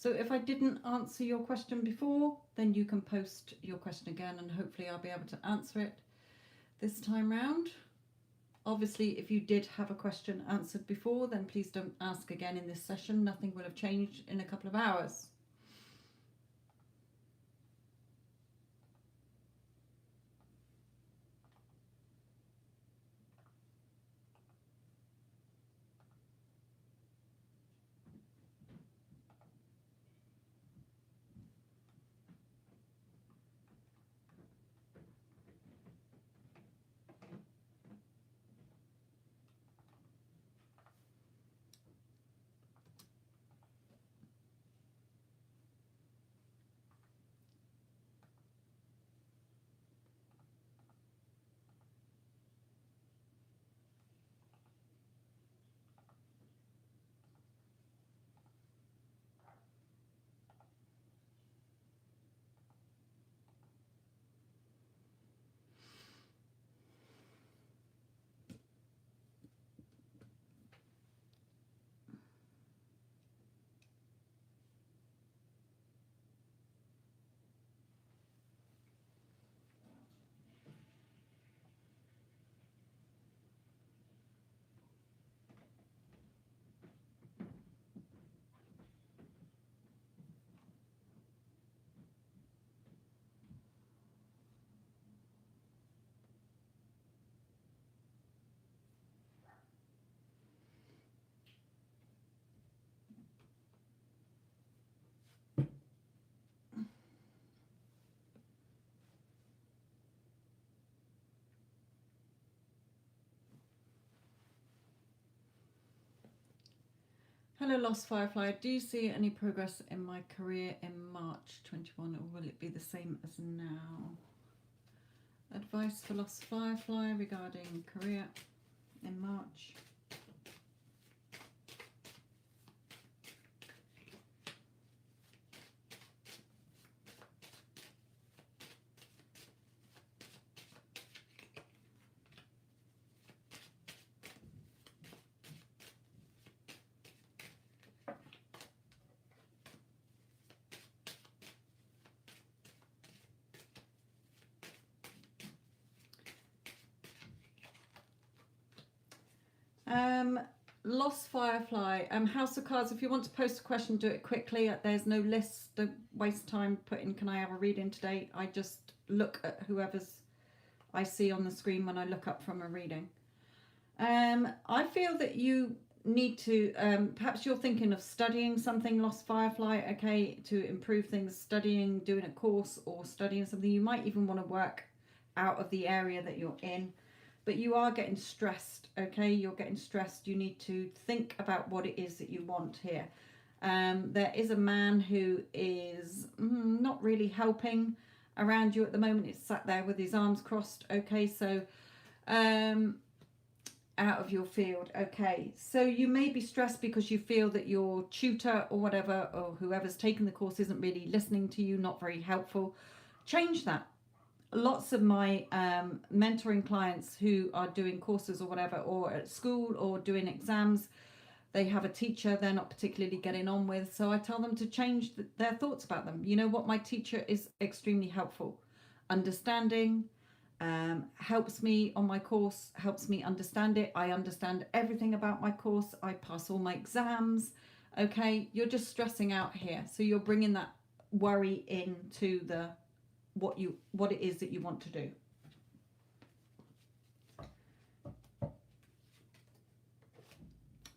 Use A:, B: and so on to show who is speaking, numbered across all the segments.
A: So if I didn't answer your question before, then you can post your question again and hopefully I'll be able to answer it this time round. Obviously, if you did have a question answered before, then please don't ask again in this session. Nothing will have changed in a couple of hours. Hello, Lost Firefly. Do you see any progress in my career in March 21, or will it be the same as now? Advice for Lost Firefly regarding career in March. Lost Firefly, House of Cards, if you want to post a question, do it quickly. There's no list. Don't waste time putting, can I have a reading today? I just look at whoever's I see on the screen when I look up from a reading. I feel that you need to, perhaps you're thinking of studying something, Lost Firefly, okay, to improve things, studying, doing a course or studying something. You might even want to work out of the area that you're in. But you are getting stressed, okay? You're getting stressed. You need to think about what it is that you want here. There is a man who is not really helping around you at the moment. He's sat there with his arms crossed, okay? So out of your field, okay? So you may be stressed because you feel that your tutor or whatever, or whoever's taken the course isn't really listening to you, not very helpful. Change that. Lots of my mentoring clients who are doing courses or whatever, or at school or doing exams, they have a teacher they're not particularly getting on with. So I tell them to change their thoughts about them. You know what? My teacher is extremely helpful. Understanding helps me on my course, helps me understand it. I understand everything about my course. I pass all my exams. Okay, you're just stressing out here. So you're bringing that worry into the what it is that you want to do.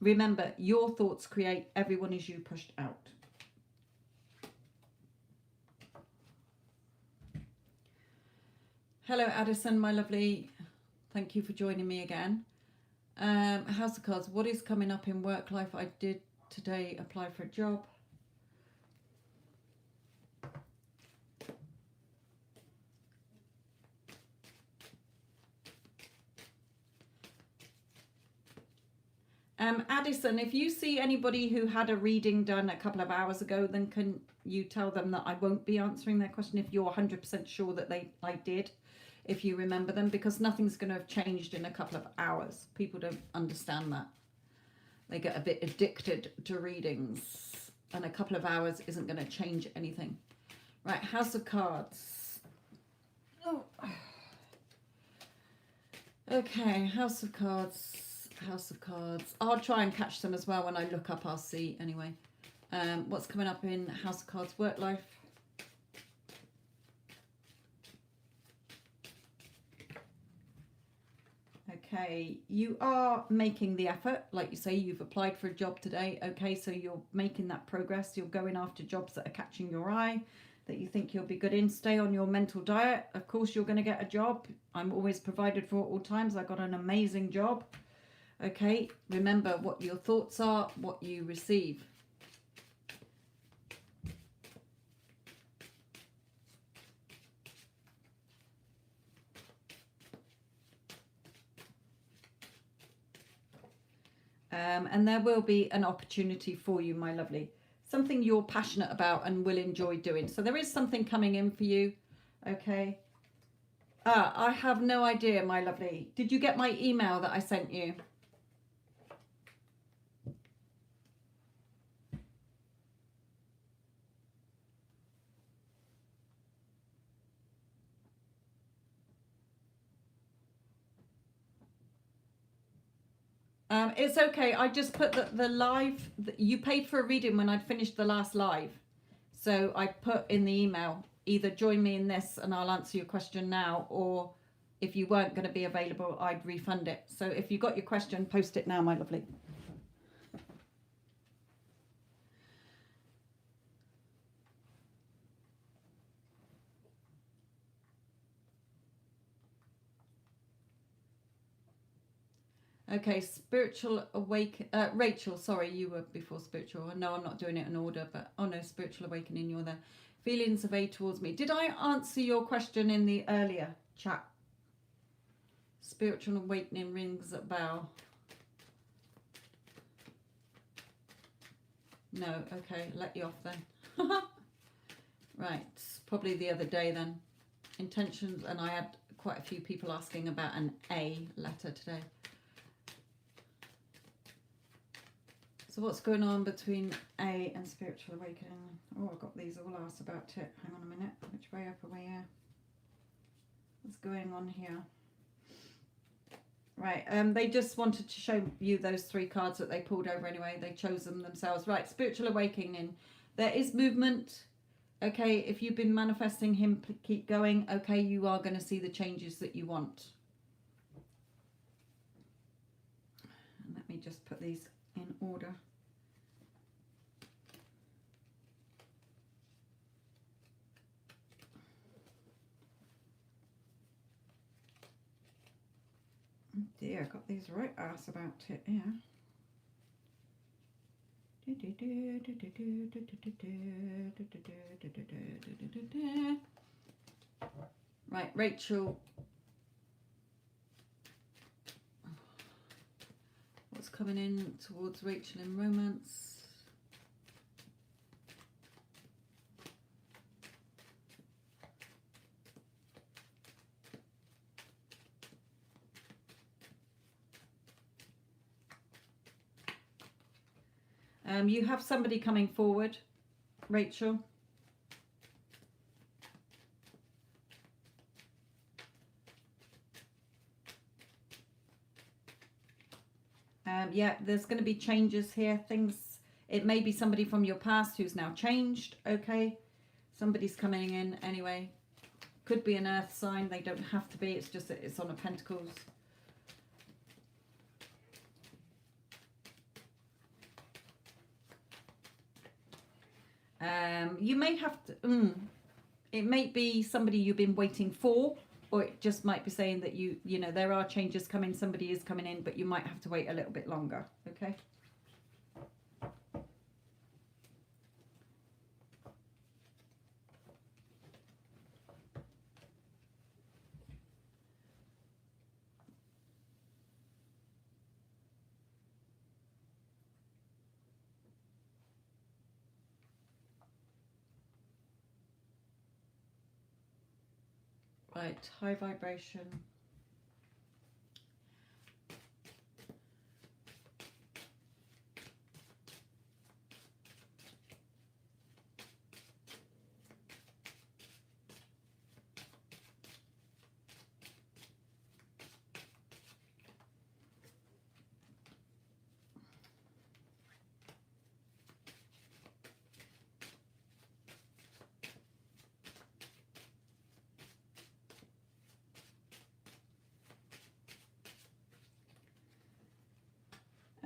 A: Remember, your thoughts create, everyone is you pushed out. Hello, Addison, my lovely. Thank you for joining me again. House of Cards, what is coming up in work life? I did today apply for a job. Addison, if you see anybody who had a reading done a couple of hours ago, then can you tell them that I won't be answering their question if you're 100% sure that I did, if you remember them, because nothing's going to have changed in a couple of hours. People don't understand that. They get a bit addicted to readings. and a couple of hours isn't going to change anything. Right, House of Cards. Oh. Okay, House of Cards. House of Cards. I'll try and catch them as well when I look up. I'll see anyway. What's coming up in House of Cards? Work life. Okay, you are making the effort. Like you say, you've applied for a job today. Okay, so you're making that progress. You're going after jobs that are catching your eye, that you think you'll be good in. Stay on your mental diet. Of course, you're going to get a job. I'm always provided for at all times. I got an amazing job. Okay, remember what your thoughts are, what you receive. And there will be an opportunity for you, my lovely. Something you're passionate about and will enjoy doing. So there is something coming in for you. Okay. I have no idea, my lovely. Did you get my email that I sent you? It's okay. I just put the live. You paid for a reading when I'd finished the last live. So I put in the email, either join me in this and I'll answer your question now, or if you weren't going to be available, I'd refund it. So if you got your question, post it now, my lovely. Okay, spiritual awaken. Rachel, sorry, you were before spiritual. No, I'm not doing it in order, but oh no, spiritual awakening, you're there. Feelings of aid towards me. Did I answer your question in the earlier chat? Spiritual awakening rings a bell. No, okay, let you off then. Right, probably the other day then. Intentions, and I had quite a few people asking about an A letter today. So what's going on between A and spiritual awakening? Oh, I've got these all asked about it. Hang on a minute. Which way up are we here? What's going on here? Right, they just wanted to show you those 3 cards that they pulled over anyway. They chose them themselves. Right, spiritual awakening. There is movement. Okay, if you've been manifesting him, keep going. Okay, you are going to see the changes that you want. And let me just put these in order. Oh dear, I got these right ass about it, yeah. Right, Rachel. What's coming in towards Rachel in romance? You have somebody coming forward, Rachel. Yeah, there's going to be changes here. It may be somebody from your past who's now changed. Okay, somebody's coming in anyway. Could be an earth sign. They don't have to be. It's just that it's on a pentacles. You may have to, it may be somebody you've been waiting for, or it just might be saying that you know, there are changes coming, somebody is coming in, but you might have to wait a little bit longer, okay? Right, high vibration.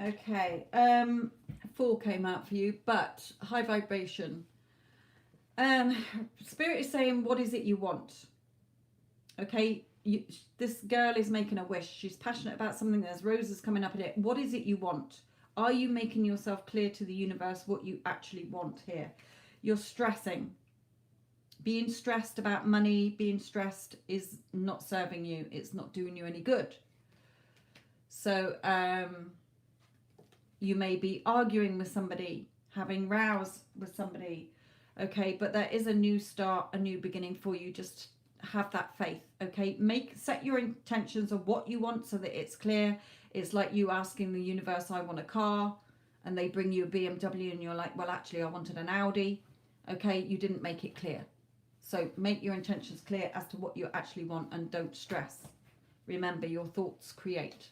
A: Okay. 4 came out for you, but high vibration. Spirit is saying, what is it you want? Okay. This girl is making a wish. She's passionate about something. There's roses coming up in it. What is it you want? Are you making yourself clear to the universe what you actually want here? You're stressing. Being stressed about money, being stressed is not serving you. It's not doing you any good. So you may be arguing with somebody, having rows with somebody. Okay, but there is a new start, a new beginning for you. Just have that faith. Okay, set your intentions of what you want so that it's clear. It's like you asking the universe, I want a car, and they bring you a BMW and you're like, well, actually I wanted an Audi. Okay, you didn't make it clear. So make your intentions clear as to what you actually want and don't stress. Remember, your thoughts create.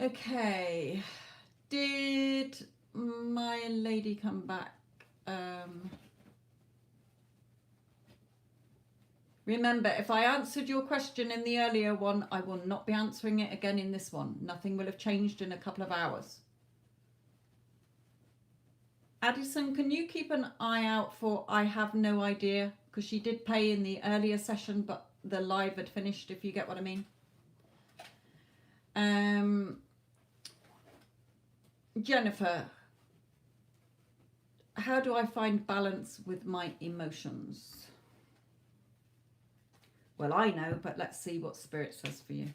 A: Okay, did my lady come back? Remember, if I answered your question in the earlier one, I will not be answering it again in this one. Nothing will have changed in a couple of hours. Addison, can you keep an eye out for I have no idea? Because she did pay in the earlier session, but the live had finished, if you get what I mean. Jennifer, how do I find balance with my emotions? Well, I know, but let's see what Spirit says for you.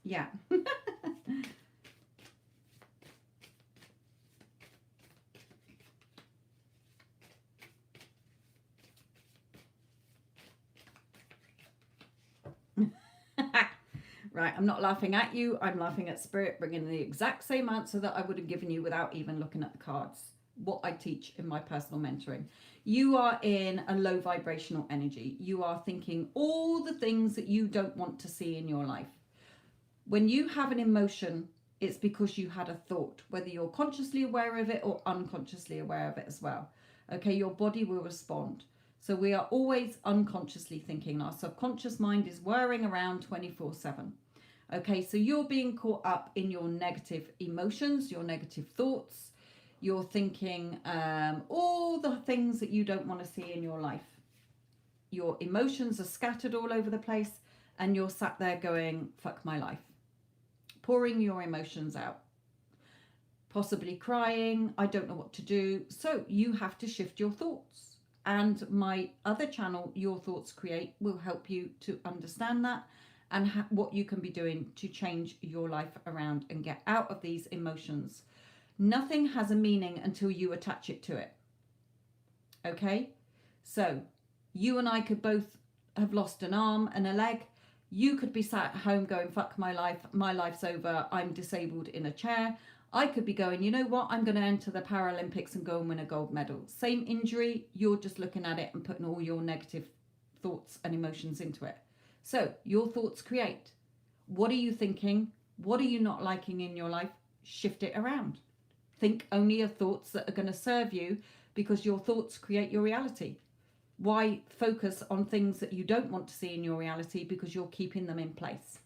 A: Yeah. Right, I'm not laughing at you. I'm laughing at Spirit bringing the exact same answer that I would have given you without even looking at the cards. What I teach in my personal mentoring. You are in a low vibrational energy. You are thinking all the things that you don't want to see in your life. When you have an emotion, it's because you had a thought, whether you're consciously aware of it or unconsciously aware of it as well. Okay, your body will respond. So we are always unconsciously thinking. Our subconscious mind is whirring around 24/7. Okay, so you're being caught up in your negative emotions, your negative thoughts. You're thinking all the things that you don't want to see in your life. Your emotions are scattered all over the place and you're sat there going, fuck my life. Pouring your emotions out. Possibly crying, I don't know what to do. So you have to shift your thoughts. And my other channel, Your Thoughts Create, will help you to understand that and what you can be doing to change your life around and get out of these emotions. Nothing has a meaning until you attach it to it. Okay? So you and I could both have lost an arm and a leg. You could be sat at home going, fuck my life, my life's over, I'm disabled in a chair. I could be going, you know what, I'm going to enter the Paralympics and go and win a gold medal. Same injury, you're just looking at it and putting all your negative thoughts and emotions into it. So your thoughts create. What are you thinking? What are you not liking in your life? Shift it around. Think only of thoughts that are going to serve you, because your thoughts create your reality. Why focus on things that you don't want to see in your reality because you're keeping them in place?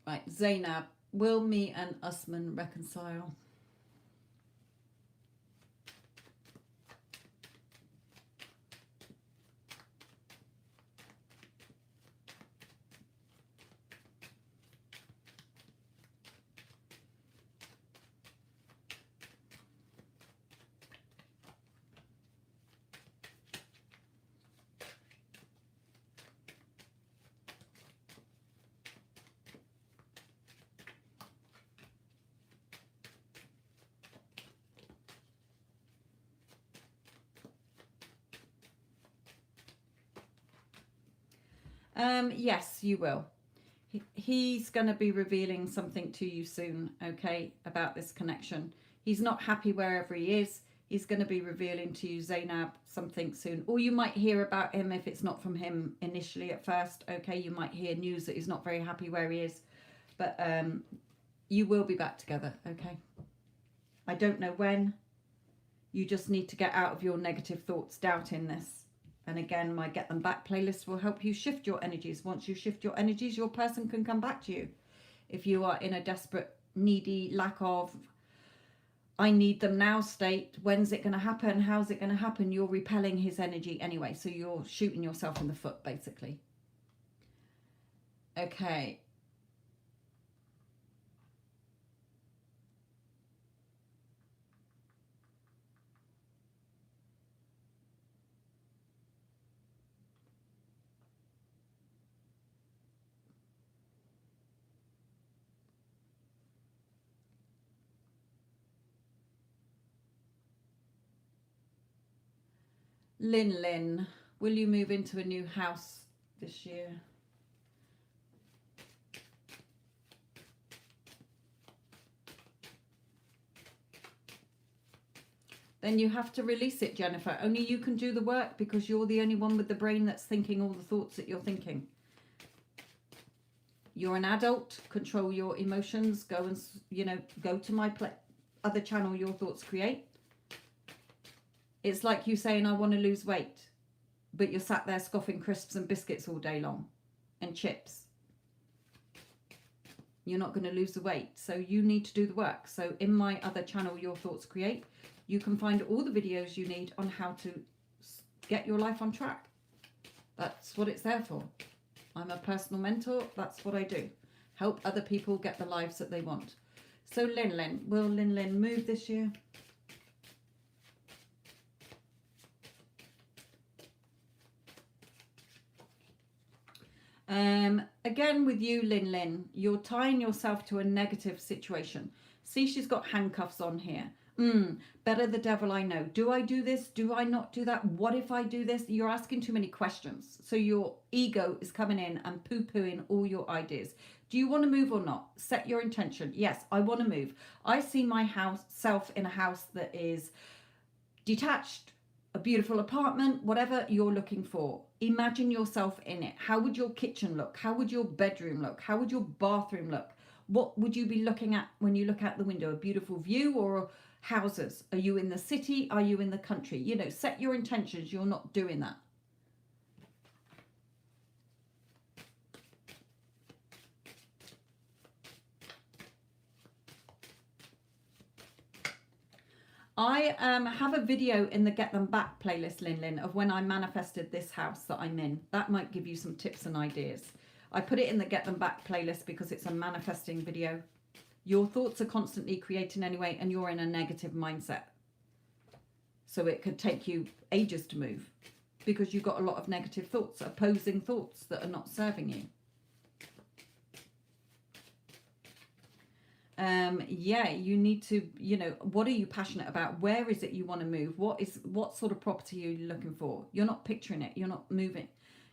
A: Right, Zaynab, will me and Usman reconcile? Yes, you will. He's going to be revealing something to you soon, okay, about this connection. He's not happy wherever he is. He's going to be revealing to you, Zaynab, something soon. Or you might hear about him if it's not from him initially at first, okay? You might hear news that he's not very happy where he is. But you will be back together, okay? I don't know when. You just need to get out of your negative thoughts, doubting this. And again, my Get Them Back playlist will help you shift your energies. Once you shift your energies, your person can come back to you. If you are in a desperate, needy, lack of, I need them now state, when's it going to happen? How's it going to happen? You're repelling his energy anyway. So you're shooting yourself in the foot, basically. Okay. Lynn, will you move into a new house this year? Then you have to release it, Jennifer. Only you can do the work because you're the only one with the brain that's thinking all the thoughts that you're thinking. You're an adult. Control your emotions. Go and, go to my other channel, Your Thoughts Create. It's like you saying, I want to lose weight, but you're sat there scoffing crisps and biscuits all day long and chips. You're not going to lose the weight. So you need to do the work. So in my other channel, Your Thoughts Create, you can find all the videos you need on how to get your life on track. That's what it's there for. I'm a personal mentor. That's what I do. Help other people get the lives that they want. So Lynn, will Lynn move this year? Again with you, Lynn, you're tying yourself to a negative situation. See, she's got handcuffs on here. Better the devil I know. Do I do this? Do I not do that? What if I do this? You're asking too many questions. So your ego is coming in and poo-pooing all your ideas. Do you want to move or not? Set your intention. Yes, I want to move. I see my self in a house that is detached, a beautiful apartment, whatever you're looking for. Imagine yourself in it. How would your kitchen look? How would your bedroom look? How would your bathroom look? What would you be looking at when you look out the window? A beautiful view or houses? Are you in the city? Are you in the country? Set your intentions. You're not doing that. I have a video in the Get Them Back playlist, Lynn, of when I manifested this house that I'm in. That might give you some tips and ideas. I put it in the Get Them Back playlist because it's a manifesting video. Your thoughts are constantly creating anyway, and you're in a negative mindset. So it could take you ages to move because you've got a lot of negative thoughts, opposing thoughts that are not serving you. Yeah, you need to, what are you passionate about? Where is it you want to move? What sort of property are you looking for? You're not picturing it. You're not moving.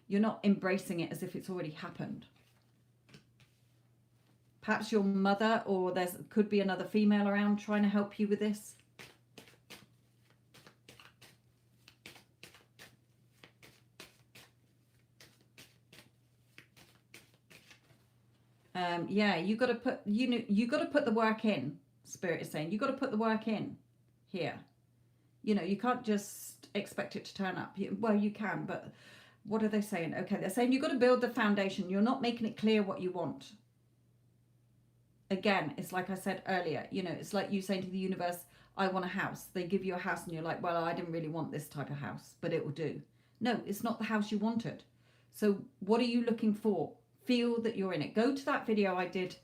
A: You're not embracing it as if it's already happened. Perhaps your mother or could be another female around trying to help you with this. Yeah, you got to put, you got to put the work in. Spirit is saying you got to put the work in here. You can't just expect it to turn up. Well, you can, but what are they saying? Okay, they're saying you've got to build the foundation. You're not making it clear what you want. Again, it's like I said earlier, it's like you saying to the universe, I want a house. They give you a house and you're like, well, I didn't really want this type of house, but it will do. No, it's not the house you wanted. So what are you looking for? Feel that you're in it. Go to that video I did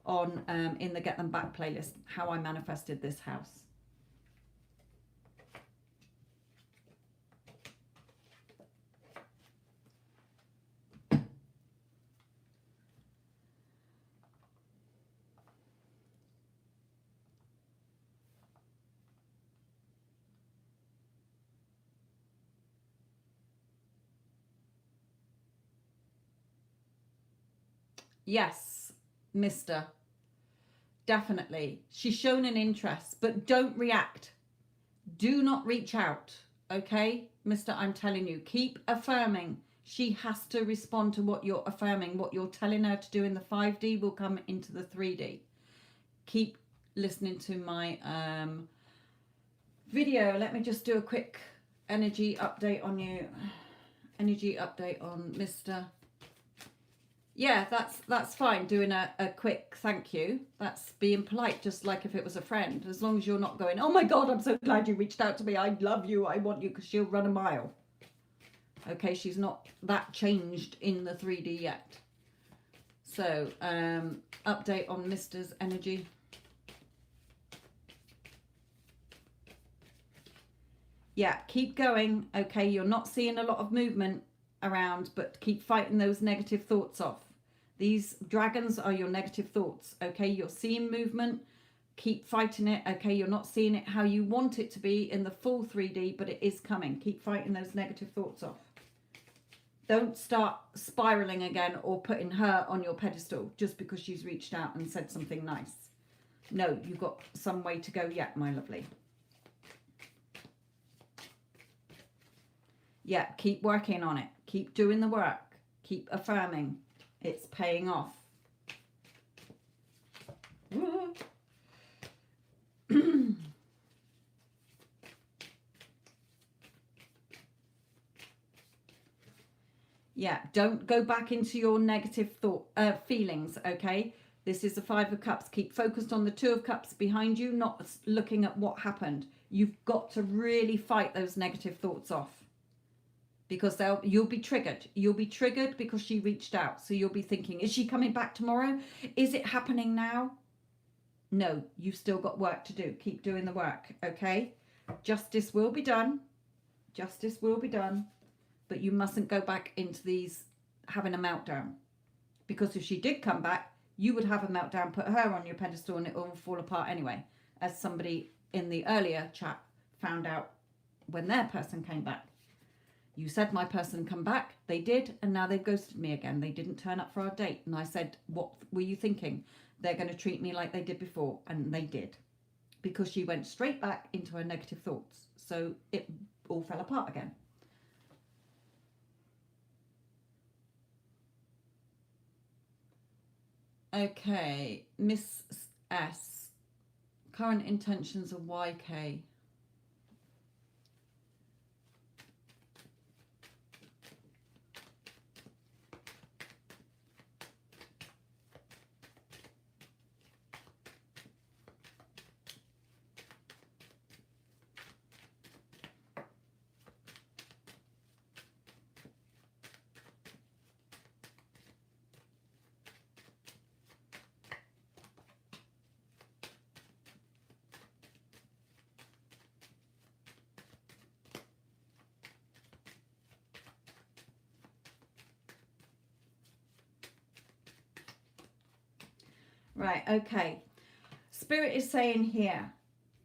A: on in the Get Them Back playlist, how I manifested this house. Yes, Mr. Definitely. She's shown an interest, but don't react. Do not reach out. Okay, Mr. I'm telling you, keep affirming. She has to respond to what you're affirming. What you're telling her to do in the 5D will come into the 3D. Keep listening to my video. Let me just do a quick energy update on you. Energy update on Mr. Yeah, that's fine. Doing a quick thank you. That's being polite, just like if it was a friend. As long as you're not going, oh my God, I'm so glad you reached out to me. I love you. I want you, because she'll run a mile. Okay, she's not that changed in the 3D yet. So, update on Mr's energy. Yeah, keep going. Okay, you're not seeing a lot of movement around, but keep fighting those negative thoughts off. These dragons are your negative thoughts. Okay, you're seeing movement. Keep fighting it. Okay, you're not seeing it how you want it to be in the full 3D, but it is coming. Keep fighting those negative thoughts off. Don't start spiraling again or putting her on your pedestal just because she's reached out and said something nice. No, you've got some way to go yet, my lovely. Yeah, keep working on it. Keep doing the work. Keep affirming. It's paying off. Yeah, don't go back into your negative feelings, okay? This is the 5 of Cups. Keep focused on the 2 of Cups behind you, not looking at what happened. You've got to really fight those negative thoughts off. Because you'll be triggered. You'll be triggered because she reached out. So you'll be thinking, is she coming back tomorrow? Is it happening now? No, you've still got work to do. Keep doing the work, okay? Justice will be done. Justice will be done. But you mustn't go back into these having a meltdown. Because if she did come back, you would have a meltdown, put her on your pedestal, and it will all fall apart anyway. As somebody in the earlier chat found out when their person came back. You said my person come back. They did, and now they've ghosted me again. They didn't turn up for our date. And I said, what were you thinking? They're going to treat me like they did before. And they did. Because she went straight back into her negative thoughts. So it all fell apart again. Okay, Miss S. Current intentions of YK. Right, okay. Spirit is saying here,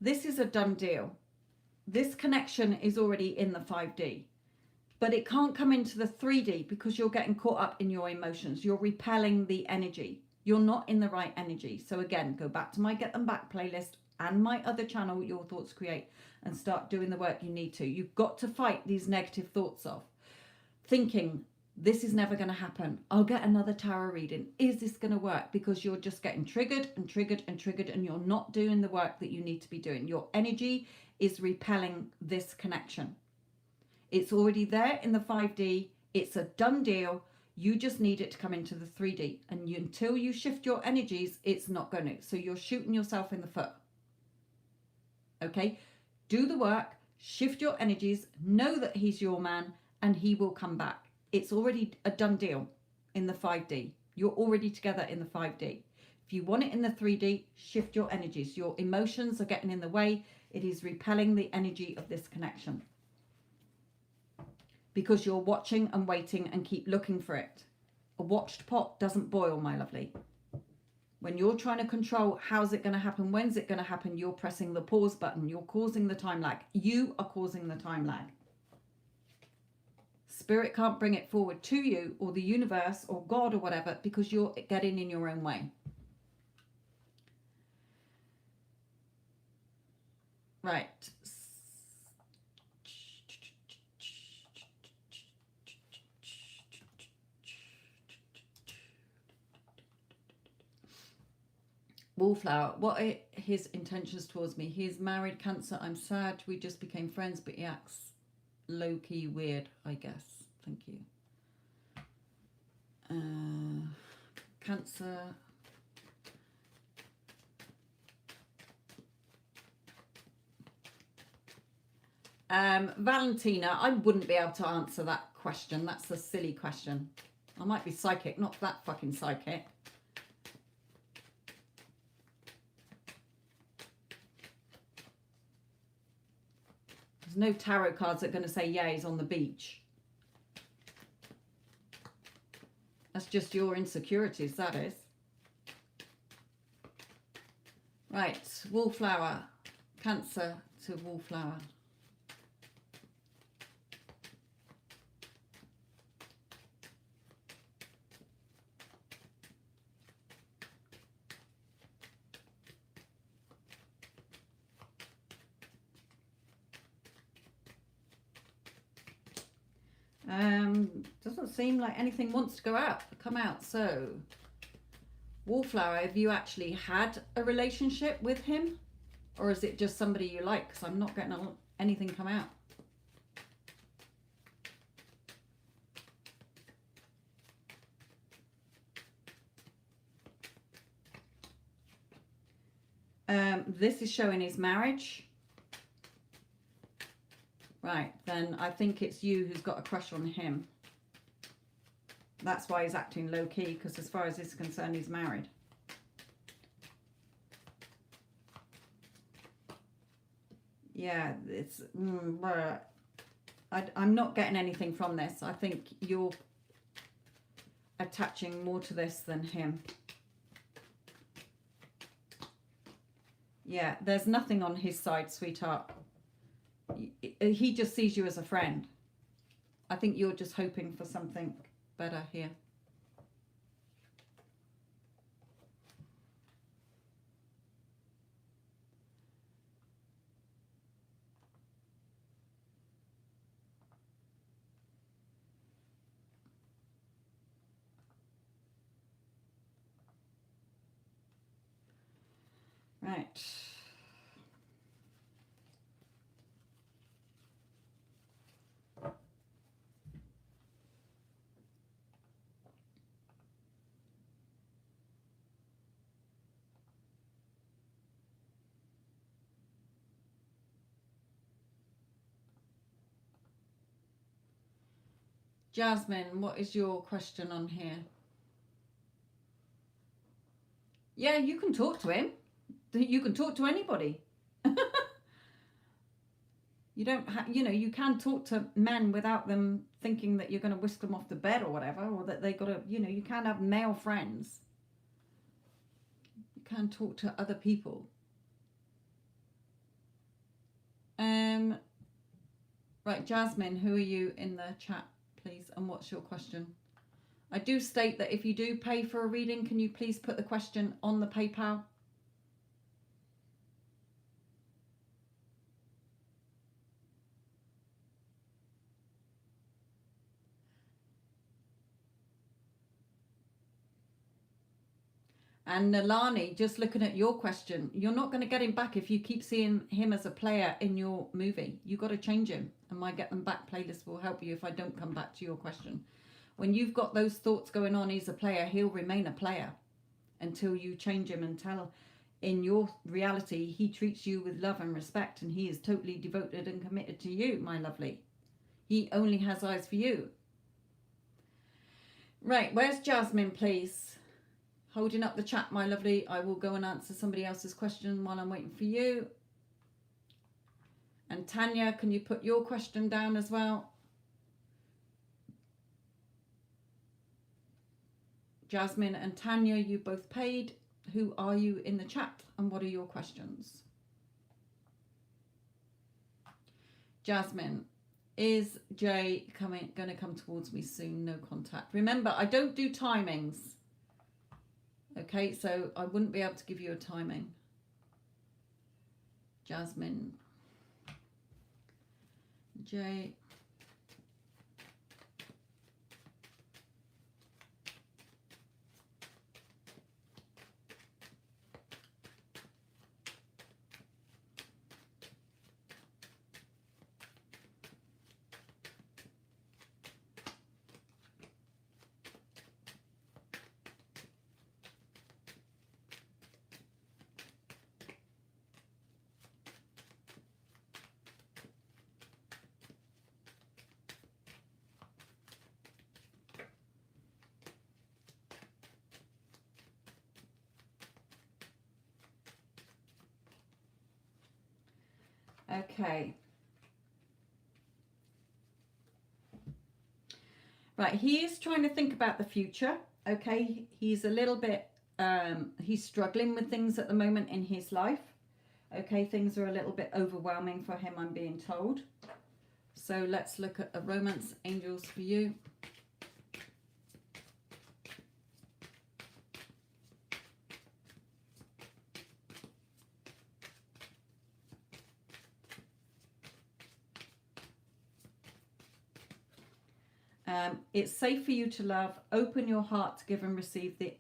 A: this is a done deal. This connection is already in the 5D, but it can't come into the 3D because you're getting caught up in your emotions. You're repelling the energy. You're not in the right energy. So again, go back to my Get Them Back playlist and my other channel, Your Thoughts Create, and start doing the work you need to. You've got to fight these negative thoughts off. Thinking, this is never going to happen. I'll get another tarot reading. Is this going to work? Because you're just getting triggered and triggered and triggered, and you're not doing the work that you need to be doing. Your energy is repelling this connection. It's already there in the 5D. It's a done deal. You just need it to come into the 3D. And until you shift your energies, it's not going to. So you're shooting yourself in the foot. Okay? Do the work. Shift your energies. Know that he's your man, and he will come back. It's already a done deal in the 5D. You're already together in the 5D. If you want it in the 3D, shift your energies. Your emotions are getting in the way. It is repelling the energy of this connection. Because you're watching and waiting and keep looking for it. A watched pot doesn't boil, my lovely. When you're trying to control how's it going to happen, when's it going to happen, you're pressing the pause button. You're causing the time lag. You are causing the time lag. Spirit can't bring it forward to you, or the universe or God or whatever, because you're getting in your own way. Right. Wallflower, what are his intentions towards me? He's married, Cancer. I'm sad. We just became friends, but he acts low-key weird, I guess. Thank you. Cancer. Valentina, I wouldn't be able to answer that question. That's a silly question. I might be psychic, not that fucking psychic. There's no tarot cards that are going to say, yeah, he's on the beach. That's just your insecurities, that is. Right, Wallflower. Cancer to Wallflower. Doesn't seem like anything wants to come out. So, Wallflower, have you actually had a relationship with him? Or is it just somebody you like? Because I'm not getting anything come out. This is showing his marriage. Right, then I think it's you who's got a crush on him. That's why he's acting low-key, because as far as he's concerned, he's married. Yeah, it's... I'm not getting anything from this. I think you're attaching more to this than him. Yeah, there's nothing on his side, sweetheart. He just sees you as a friend. I think you're just hoping for something better here. Right. Jasmine, what is your question on here? Yeah, you can talk to him. You can talk to anybody. You don't you can talk to men without them thinking that you're going to whisk them off the bed or whatever, or that they got to, you can have male friends. You can talk to other people. Right, Jasmine, who are you in the chat, please? And what's your question? I do state that if you do pay for a reading, can you please put the question on the PayPal? And Nalani, just looking at your question, you're not going to get him back if you keep seeing him as a player in your movie. You've got to change him. And my Get Them Back playlist will help you if I don't come back to your question. When you've got those thoughts going on, he's a player, he'll remain a player until you change him and tell in your reality he treats you with love and respect and he is totally devoted and committed to you, my lovely. He only has eyes for you. Right, where's Jasmine, please? Holding up the chat, my lovely. I will go and answer somebody else's question while I'm waiting for you. And Tanya, can you put your question down as well? Jasmine and Tanya, you both paid. Who are you in the chat and what are your questions? Jasmine, Is Jay going to come towards me soon? No contact. Remember, I don't do timings. Okay, so I wouldn't be able to give you a timing. Jasmine. Jay. Okay. Right, he is trying to think about the future. Okay, he's a little bit, he's struggling with things at the moment in his life. Okay, things are a little bit overwhelming for him, I'm being told. So let's look at the romance angels for you. It's safe for you to love. Open your heart to give and receive the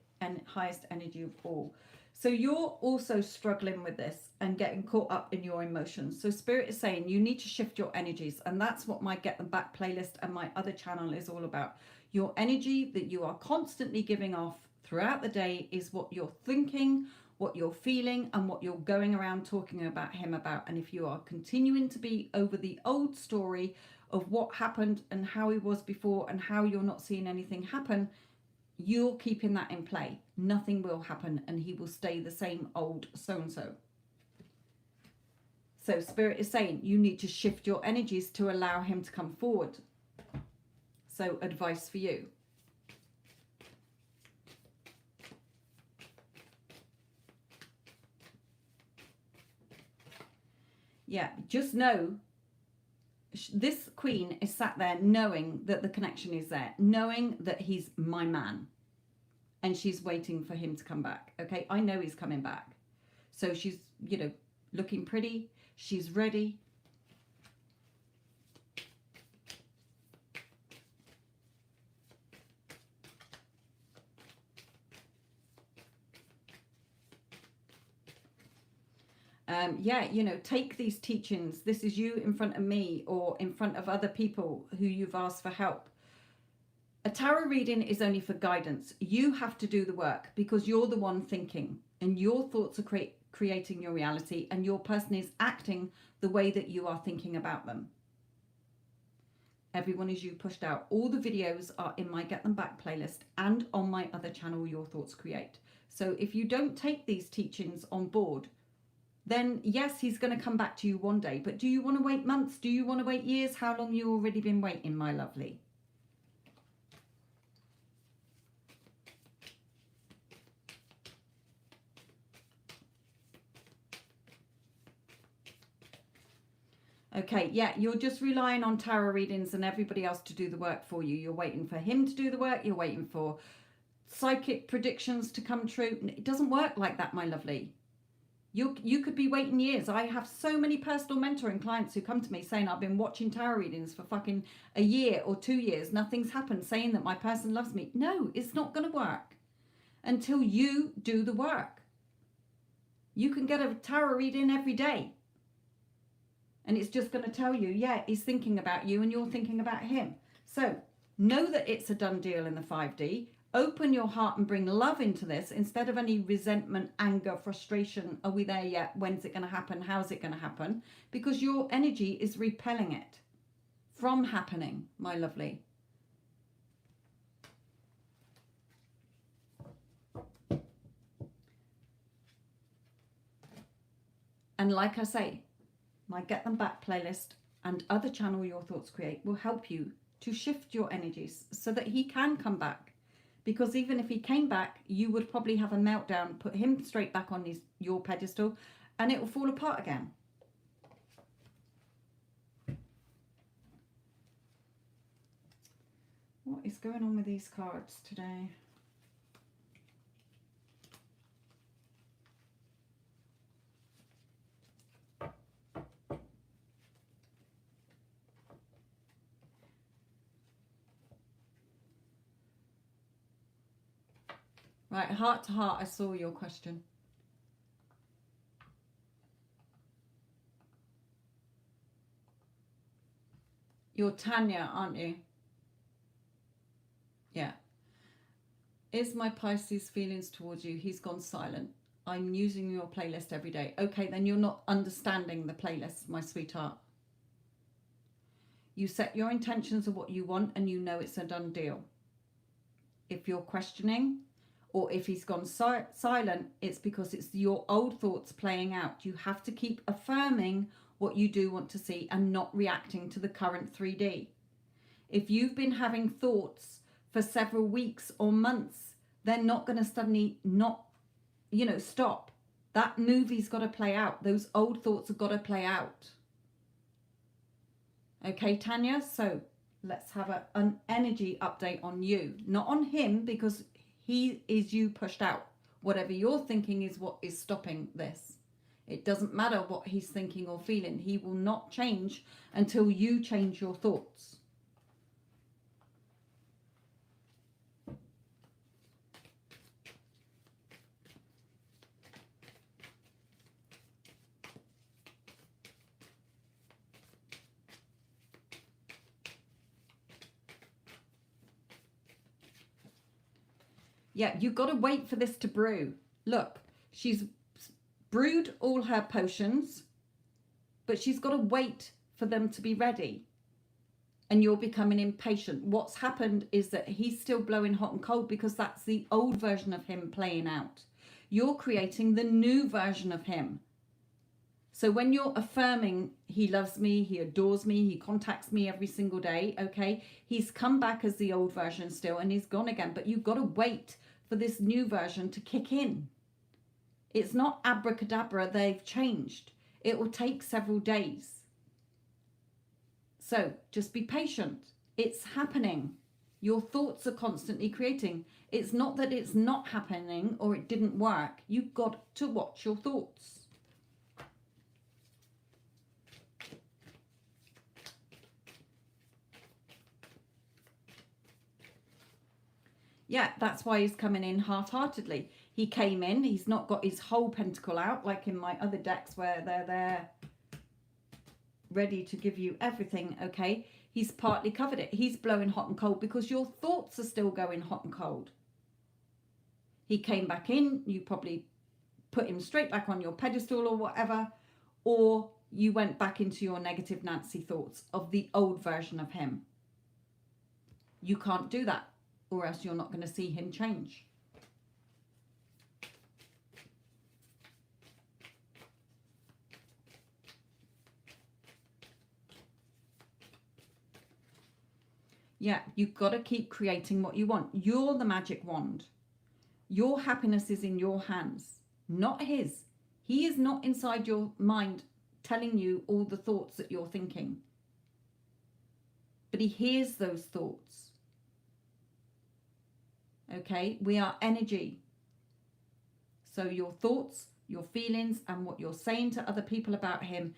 A: highest energy of all. So you're also struggling with this and getting caught up in your emotions. So Spirit is saying you need to shift your energies. And that's what my Get Them Back playlist and my other channel is all about. Your energy that you are constantly giving off throughout the day is what you're thinking, what you're feeling, and what you're going around talking about him about. And if you are continuing to be over the old story of what happened and how he was before and how you're not seeing anything happen, you're keeping that in play. Nothing will happen and he will stay the same old so-and-so. So Spirit is saying you need to shift your energies to allow him to come forward. So advice for you. Yeah, just know this queen is sat there knowing that the connection is there, knowing that he's my man, and she's waiting for him to come back. Okay, I know he's coming back. So she's, you know, looking pretty. She's ready. Yeah, you know, take these teachings. This is you in front of me or in front of other people who you've asked for help. A tarot reading is only for guidance. You have to do the work because you're the one thinking and your thoughts are creating your reality and your person is acting the way that you are thinking about them. Everyone is you pushed out. All the videos are in my Get Them Back playlist and on my other channel, Your Thoughts Create. So if you don't take these teachings on board, then yes, he's going to come back to you one day. But do you want to wait months? Do you want to wait years? How long you already been waiting, my lovely? Okay, yeah, you're just relying on tarot readings and everybody else to do the work for you. You're waiting for him to do the work. You're waiting for psychic predictions to come true. It doesn't work like that, my lovely. You could be waiting years. I have so many personal mentoring clients who come to me saying, I've been watching tarot readings for fucking a year or 2 years. Nothing's happened, saying that my person loves me. No, it's not going to work until you do the work. You can get a tarot reading every day. And it's just going to tell you, yeah, he's thinking about you and you're thinking about him. So know that it's a done deal in the 5D. Open your heart and bring love into this instead of any resentment, anger, frustration. Are we there yet? When's it going to happen? How's it going to happen? Because your energy is repelling it from happening, my lovely. And like I say, my Get Them Back playlist and other channel Your Thoughts Create will help you to shift your energies so that he can come back. Because even if he came back, you would probably have a meltdown, put him straight back on your pedestal, and it will fall apart again. What is going on with these cards today? Right, heart to heart, I saw your question. You're Tanya, aren't you? Yeah. Is my Pisces feelings towards you? He's gone silent. I'm using your playlist every day. Okay, then you're not understanding the playlist, my sweetheart. You set your intentions of what you want and you know it's a done deal. If you're questioning or if he's gone silent, it's because it's your old thoughts playing out. You have to keep affirming what you do want to see and not reacting to the current 3D. If you've been having thoughts for several weeks or months, they're not going to suddenly not, stop. That movie's got to play out. Those old thoughts have got to play out. Okay, Tanya? So let's have an energy update on you. Not on him, because he is you pushed out. Whatever you're thinking is what is stopping this. It doesn't matter what he's thinking or feeling. He will not change until you change your thoughts. Yeah, you've got to wait for this to brew. Look, she's brewed all her potions, but she's got to wait for them to be ready. And you're becoming impatient. What's happened is that he's still blowing hot and cold because that's the old version of him playing out. You're creating the new version of him. So when you're affirming he loves me, he adores me, he contacts me every single day, okay, he's come back as the old version still and he's gone again. But you've got to wait for this new version to kick in. It's not abracadabra, they've changed. It will take several days. So just be patient. It's happening. Your thoughts are constantly creating. It's not that it's not happening or it didn't work. You've got to watch your thoughts. Yeah, that's why he's coming in half-heartedly. He came in, he's not got his whole pentacle out like in my other decks where they're there ready to give you everything, okay? He's partly covered it. He's blowing hot and cold because your thoughts are still going hot and cold. He came back in, you probably put him straight back on your pedestal or whatever, or you went back into your negative Nancy thoughts of the old version of him. You can't do that, or else you're not going to see him change. Yeah, you've got to keep creating what you want. You're the magic wand. Your happiness is in your hands, not his. He is not inside your mind telling you all the thoughts that you're thinking. But he hears those thoughts. Okay, we are energy. So your thoughts, your feelings, and what you're saying to other people about him,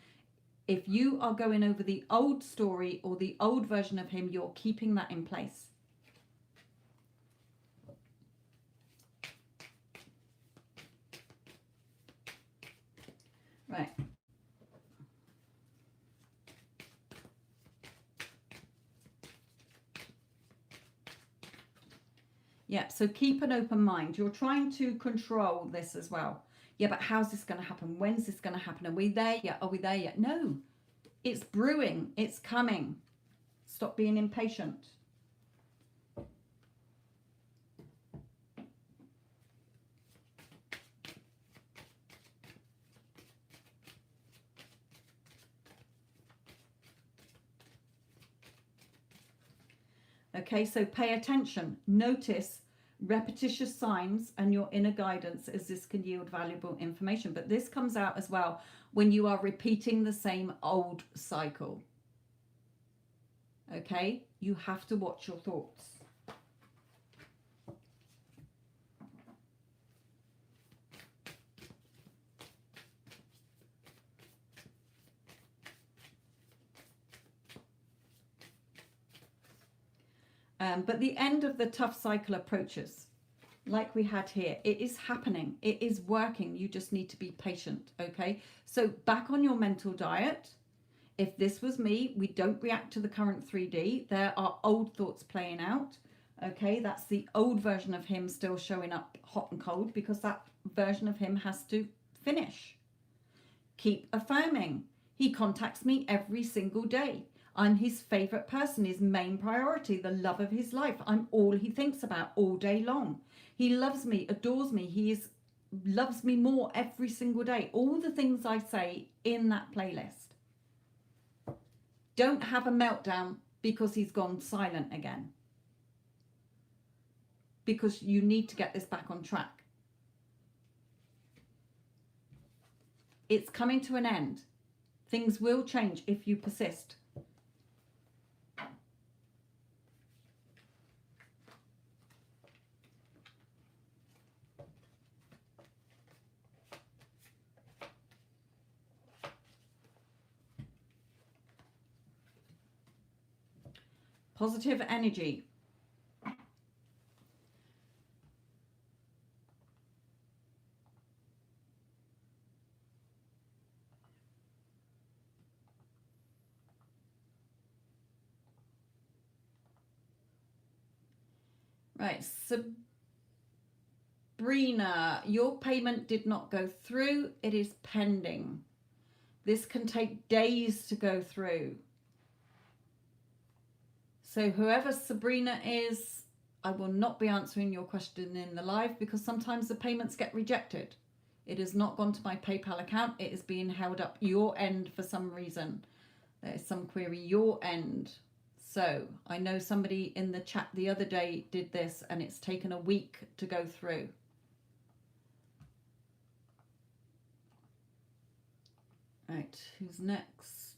A: if you are going over the old story or the old version of him, you're keeping that in place. Right. Yeah, so keep an open mind. You're trying to control this as well. Yeah, but how's this going to happen? When's this going to happen? Are we there yet? Are we there yet? No, it's brewing. It's coming. Stop being impatient. Okay, so pay attention. Notice repetitious signs and your inner guidance, as this can yield valuable information. But this comes out as well when you are repeating the same old cycle. Okay, you have to watch your thoughts. But the end of the tough cycle approaches, like we had here. It is happening. It is working. You just need to be patient, okay? So back on your mental diet. If this was me, we don't react to the current 3D. There are old thoughts playing out, okay? That's the old version of him still showing up hot and cold because that version of him has to finish. Keep affirming. He contacts me every single day. I'm his favorite person, his main priority, the love of his life. I'm all he thinks about all day long. He loves me, adores me. Loves me more every single day. All the things I say in that playlist. Don't have a meltdown because he's gone silent again. Because you need to get this back on track. It's coming to an end. Things will change if you persist. Positive energy. Right, Sabrina, your payment did not go through. It is pending. This can take days to go through. So whoever Sabrina is, I will not be answering your question in the live because sometimes the payments get rejected. It has not gone to my PayPal account. It is being held up your end for some reason. There is some query your end. So I know somebody in the chat the other day did this and it's taken a week to go through. Right, who's next?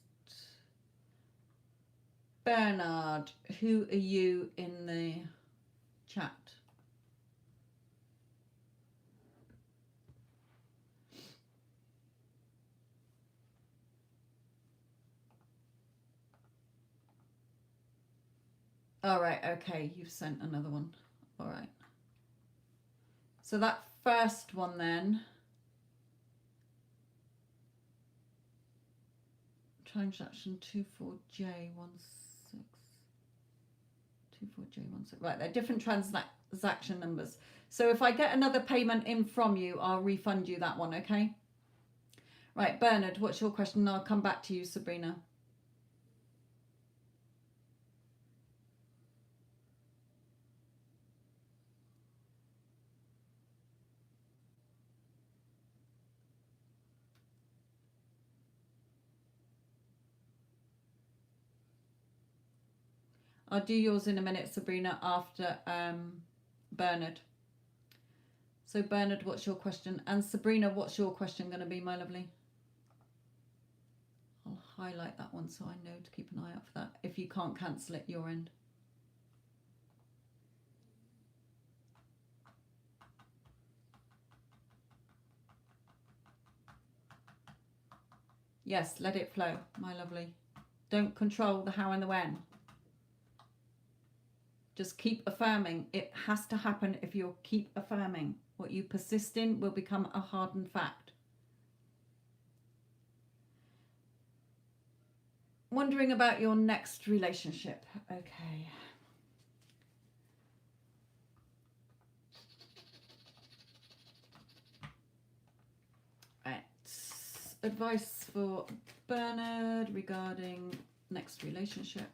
A: Bernard, who are you in the chat? All right, okay, you've sent another one. All right. So that first one then. Transaction 24J16. 24J16. Right, they're different transaction numbers. So if I get another payment in from you, I'll refund you that one, okay? Right, Bernard, what's your question? I'll come back to you, Sabrina. I'll do yours in a minute, Sabrina, after Bernard. So Bernard, what's your question? And Sabrina, what's your question going to be, my lovely? I'll highlight that one so I know to keep an eye out for that. If you can't cancel it, your end. Yes, let it flow, my lovely. Don't control the how and the when. Just keep affirming. It has to happen if you'll keep affirming. What you persist in will become a hardened fact. Wondering about your next relationship. Okay. Right. Advice for Bernard regarding next relationship.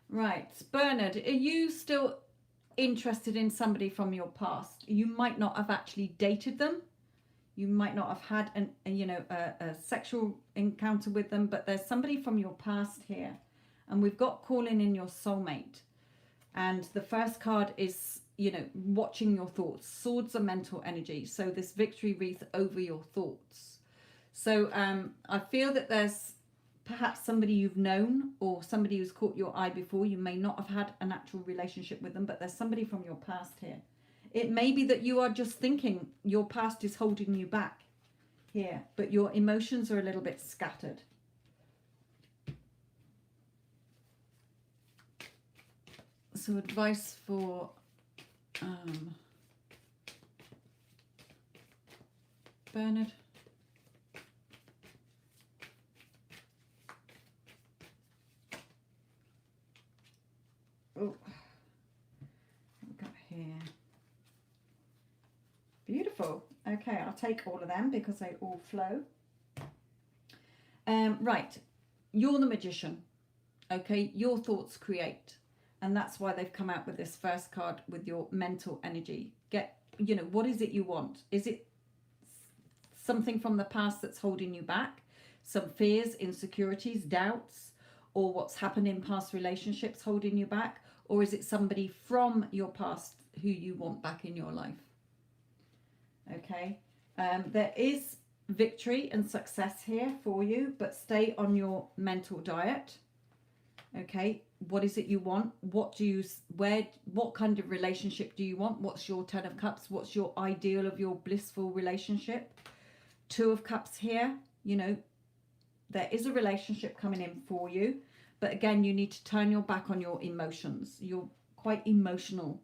A: Right, Bernard, are you still interested in somebody from your past. You might not have actually dated them. You might not have had a sexual encounter with them, but there's somebody from your past here. And we've got calling in your soulmate. And the first card is, watching your thoughts. Swords are mental energy. So this victory wreath over your thoughts. So I feel that there's perhaps somebody you've known or somebody who's caught your eye before. You may not have had an actual relationship with them, but there's somebody from your past here. It may be that you are just thinking your past is holding you back here, but your emotions are a little bit scattered. So advice for Bernard. Oh, what we got here? Beautiful. Okay, I'll take all of them because they all flow. Right, you're the magician. Okay, your thoughts create. And that's why they've come out with this first card with your mental energy. What is it you want? Is it something from the past that's holding you back? Some fears, insecurities, doubts, or what's happened in past relationships holding you back? Or is it somebody from your past who you want back in your life? Okay, there is victory and success here for you, but stay on your mental diet. Okay, what is it you want? What kind of relationship do you want? What's your 10 of Cups? What's your ideal of your blissful relationship? 2 of Cups here. There is a relationship coming in for you, but again, you need to turn your back on your emotions. You're quite emotional.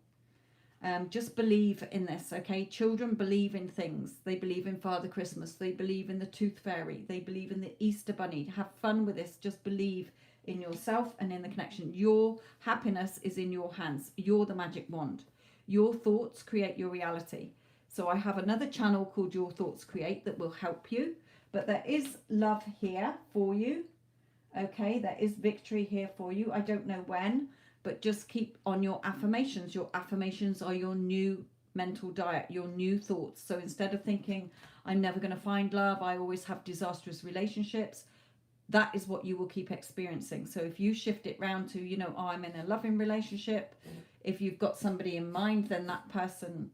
A: Just believe in this, okay? Children believe in things. They believe in Father Christmas. They believe in the Tooth Fairy. They believe in the Easter Bunny. Have fun with this. Just believe in yourself and in the connection. Your happiness is in your hands. You're the magic wand. Your thoughts create your reality. So I have another channel called Your Thoughts Create that will help you. But there is love here for you. Okay, there is victory here for you. I don't know when, but just keep on your affirmations. Your affirmations are your new mental diet, your new thoughts. So instead of thinking, I'm never going to find love, I always have disastrous relationships, that is what you will keep experiencing. So if you shift it round to, I'm in a loving relationship, if you've got somebody in mind, then that person,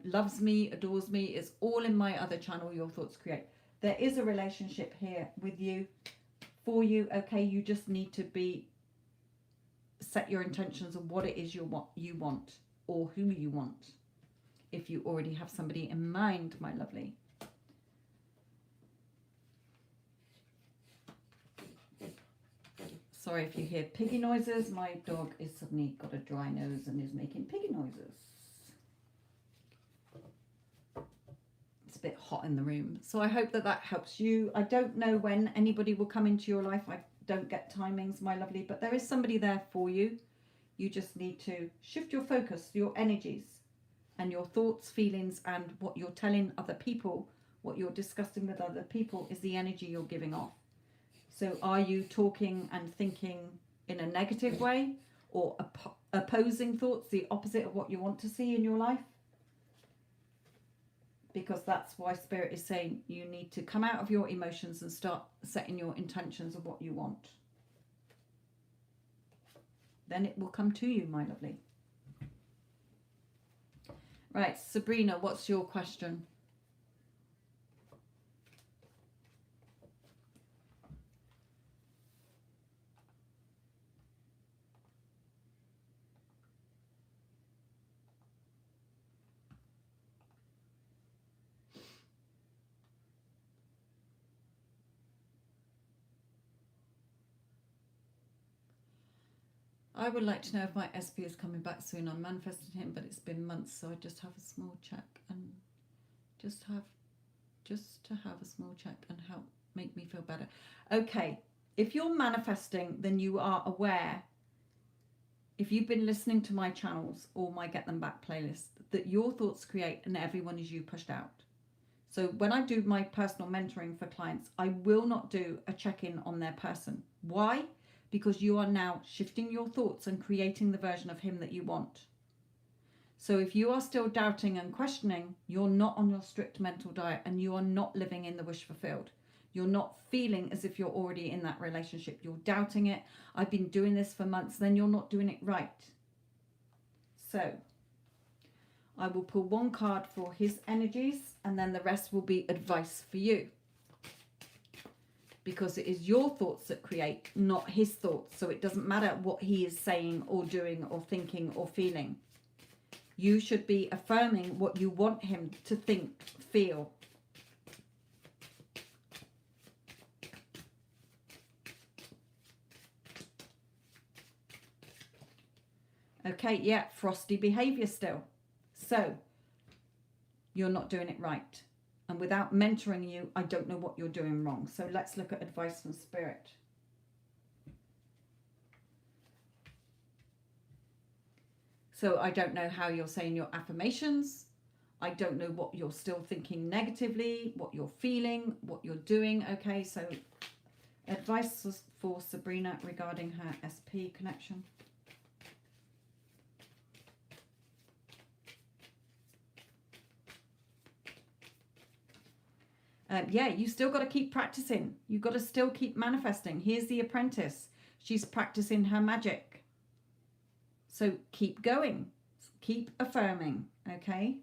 A: loves me, adores me. It's all in my other channel, Your Thoughts Create. There is a relationship here with you, for you. Okay, you just need to set your intentions of what it is you want or who you want. If you already have somebody in mind, my lovely. Sorry if you hear piggy noises. My dog is suddenly got a dry nose and is making piggy noises. It's a bit hot in the room. So I hope that helps you. I don't know when anybody will come into your life. I don't get timings, my lovely, but there is somebody there for you. You just need to shift your focus, your energies, and your thoughts, feelings, and what you're telling other people, what you're discussing with other people is the energy you're giving off. So are you talking and thinking in a negative way or opposing thoughts, the opposite of what you want to see in your life? Because that's why Spirit is saying you need to come out of your emotions and start setting your intentions of what you want. Then it will come to you, my lovely. Right, Sabrina, what's your question? I would like to know if my SP is coming back soon. I'm manifesting him, but it's been months, so I just have a small check and just to have a small check and help make me feel better. Okay, if you're manifesting, then you are aware, if you've been listening to my channels or my Get Them Back playlist, that your thoughts create and everyone is you pushed out. So when I do my personal mentoring for clients, I will not do a check-in on their person. Why? Because you are now shifting your thoughts and creating the version of him that you want. So if you are still doubting and questioning, you're not on your strict mental diet and you are not living in the wish fulfilled. You're not feeling as if you're already in that relationship. You're doubting it. I've been doing this for months. Then you're not doing it right. So I will pull one card for his energies and then the rest will be advice for you. Because it is your thoughts that create, not his thoughts. So it doesn't matter what he is saying or doing or thinking or feeling. You should be affirming what you want him to think, feel. Okay, yeah, frosty behavior still. So you're not doing it right. And without mentoring you, I don't know what you're doing wrong. So let's look at advice from Spirit. So I don't know how you're saying your affirmations. I don't know what you're still thinking negatively, what you're feeling, what you're doing. Okay, so advice for Sabrina regarding her SP connection. Yeah, you still got to keep practicing. You've got to still keep manifesting. Here's the apprentice. She's practicing her magic. So keep going. Keep affirming, okay?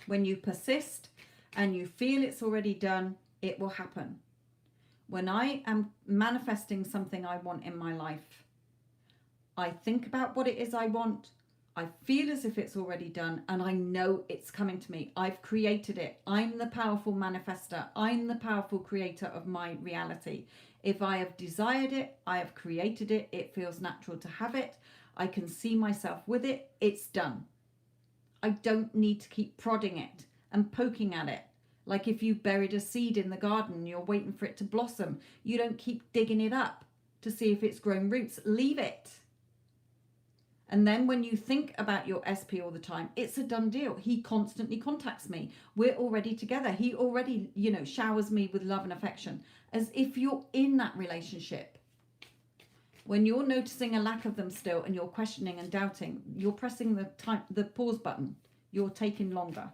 A: When you persist and you feel it's already done, it will happen. When I am manifesting something I want in my life, I think about what it is I want. I feel as if it's already done and I know it's coming to me. I've created it. I'm the powerful manifester. I'm the powerful creator of my reality. If I have desired it, I have created it. It feels natural to have it. I can see myself with it. It's done. I don't need to keep prodding it and poking at it. Like if you buried a seed in the garden and you're waiting for it to blossom, you don't keep digging it up to see if it's grown roots. Leave it. And then when you think about your SP all the time, it's a done deal. He constantly contacts me. We're already together. He already, showers me with love and affection as if you're in that relationship. When you're noticing a lack of them still and you're questioning and doubting, you're pressing the pause button. You're taking longer.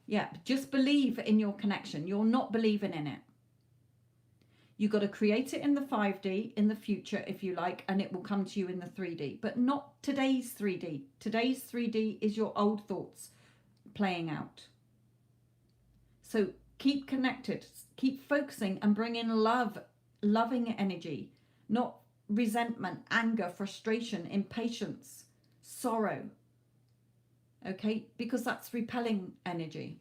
A: Yeah, just believe in your connection. You're not believing in it. You've got to create it in the 5D, in the future, if you like, and it will come to you in the 3D, but not today's 3D. Today's 3D is your old thoughts playing out. So keep connected, keep focusing and bring in love, loving energy, not resentment, anger, frustration, impatience, sorrow. Okay, because that's repelling energy.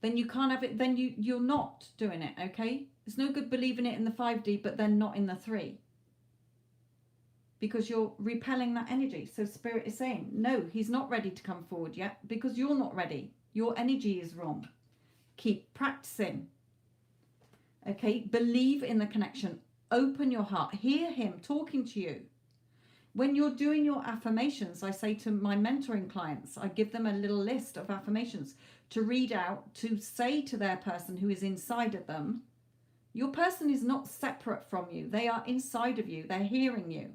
A: Then you can't have it, then you're not doing it, okay? It's no good believing it in the 5D, but then not in the 3. Because you're repelling that energy. So Spirit is saying, no, he's not ready to come forward yet because you're not ready. Your energy is wrong. Keep practicing. Okay, believe in the connection. Open your heart. Hear him talking to you. When you're doing your affirmations, I say to my mentoring clients, I give them a little list of affirmations to read out, to say to their person who is inside of them, your person is not separate from you. They are inside of you. They're hearing you.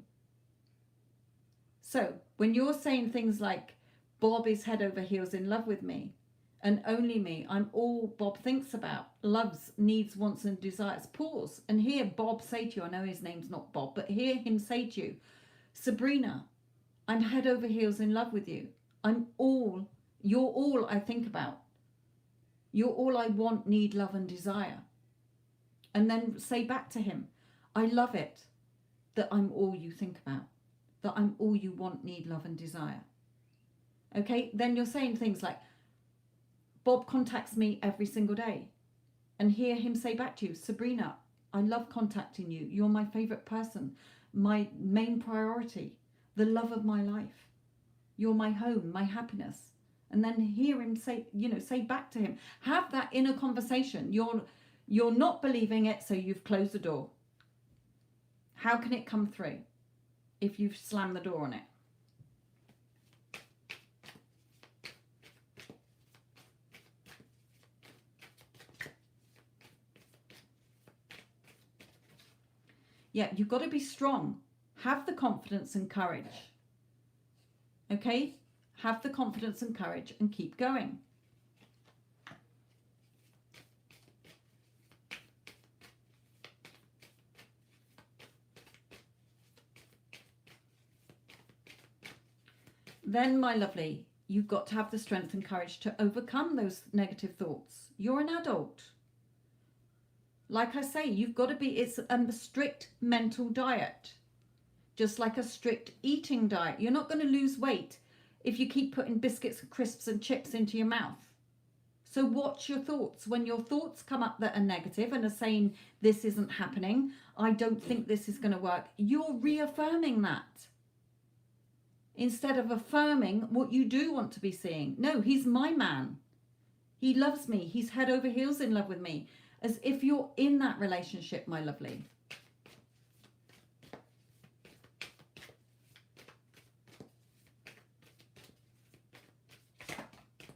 A: So when you're saying things like, Bob is head over heels in love with me and only me, I'm all Bob thinks about, loves, needs, wants and desires, pause and hear Bob say to you, I know his name's not Bob, but hear him say to you, Sabrina, I'm head over heels in love with you. You're all I think about. You're all I want, need, love and desire. And then say back to him, I love it that I'm all you think about, that I'm all you want, need, love and desire. Okay, then you're saying things like, Bob contacts me every single day. And hear him say back to you, Sabrina, I love contacting you. You're my favorite person. My main priority, the love of my life. You're my home, my happiness. And then hear him say, say back to him. Have that inner conversation. You're not believing it, so you've closed the door. How can it come through? if you've slammed the door on it. Yeah, you've got to be strong. Have the confidence and courage. Okay? Have the confidence and courage and keep going. Then, my lovely, you've got to have the strength and courage to overcome those negative thoughts. You're an adult. Like I say, you've got to be, it's a strict mental diet. Just like a strict eating diet. You're not going to lose weight if you keep putting biscuits and crisps and chips into your mouth. So watch your thoughts. When your thoughts come up that are negative and are saying, this isn't happening, I don't think this is going to work, you're reaffirming that. Instead of affirming what you do want to be seeing. No, he's my man. He loves me. He's head over heels in love with me. As if you're in that relationship, my lovely.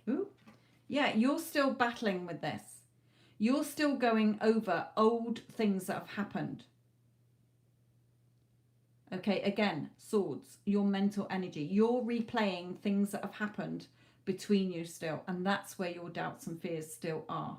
A: Ooh. Yeah, you're still battling with this. You're still going over old things that have happened. Okay, again, swords, your mental energy. You're replaying things that have happened between you still. And that's where your doubts and fears still are.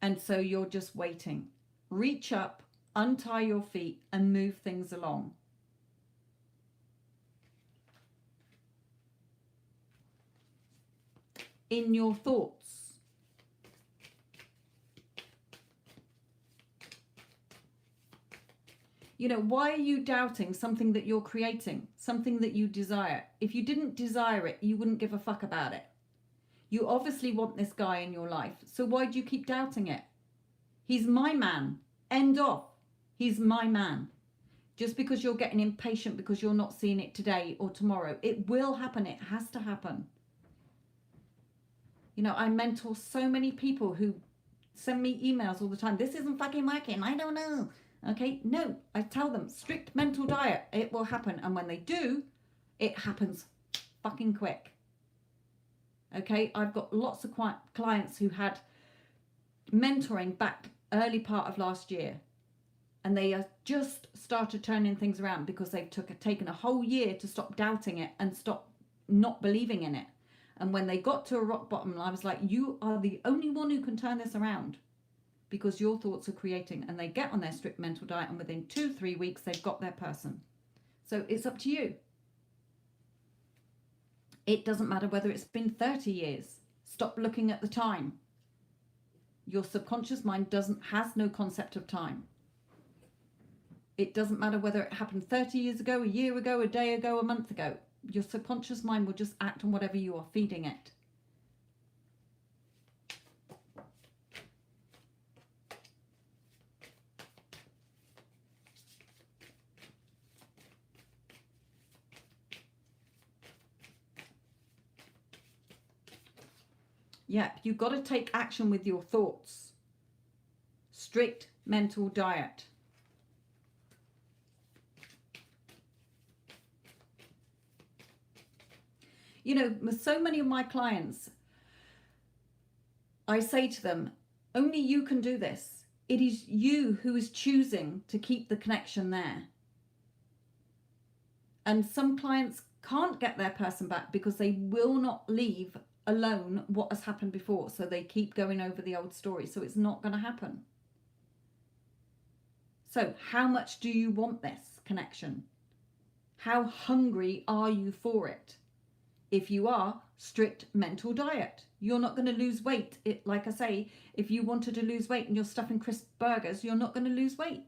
A: And so you're just waiting. Reach up, untie your feet and move things along. In your thoughts. You know, why are you doubting something that you're creating? Something that you desire? If you didn't desire it, you wouldn't give a fuck about it. You obviously want this guy in your life. So why do you keep doubting it? He's my man. End off. He's my man. Just because you're getting impatient because you're not seeing it today or tomorrow. It will happen. It has to happen. You know, I mentor so many people who send me emails all the time. This isn't fucking working. I don't know. Okay. No, I tell them strict mental diet. It will happen. And when they do, it happens fucking quick. Okay, I've got lots of clients who had mentoring back early part of last year. And they just started turning things around because they've taken a whole year to stop doubting it and stop not believing in it. And when they got to a rock bottom, I was like, you are the only one who can turn this around because your thoughts are creating. And they get on their strict mental diet and within 2-3 weeks, they've got their person. So it's up to you. It doesn't matter whether it's been 30 years. Stop looking at the time. Your subconscious mind has no concept of time. It doesn't matter whether it happened 30 years ago, a year ago, a day ago, a month ago. Your subconscious mind will just act on whatever you are feeding it. Yep, you've got to take action with your thoughts. Strict mental diet. You know, with so many of my clients, I say to them, only you can do this. It is you who is choosing to keep the connection there. And some clients can't get their person back because they will not leave alone what has happened before. So they keep going over the old story. So it's not going to happen. So how much do you want this connection? How hungry are you for it? If you are, strict mental diet. You're not going to lose weight. Like I say, if you wanted to lose weight and you're stuffing crisp burgers, you're not going to lose weight.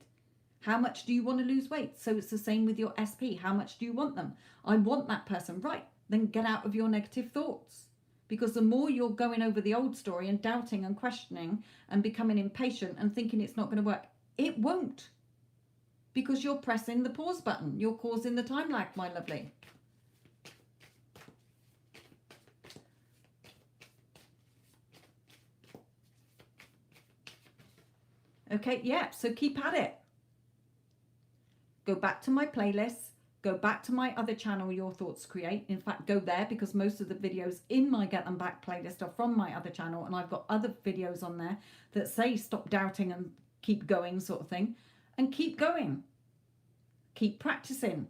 A: How much do you want to lose weight? So it's the same with your SP. How much do you want them? I want that person. Right. Then get out of your negative thoughts. Because the more you're going over the old story and doubting and questioning and becoming impatient and thinking it's not going to work, it won't. Because you're pressing the pause button. You're causing the time lag, my lovely. Okay, yeah, so keep at it. Go back to my playlist. Go back to my other channel, Your Thoughts Create. In fact, go there because most of the videos in my Get Them Back playlist are from my other channel. And I've got other videos on there that say stop doubting and keep going sort of thing. And keep going. Keep practicing.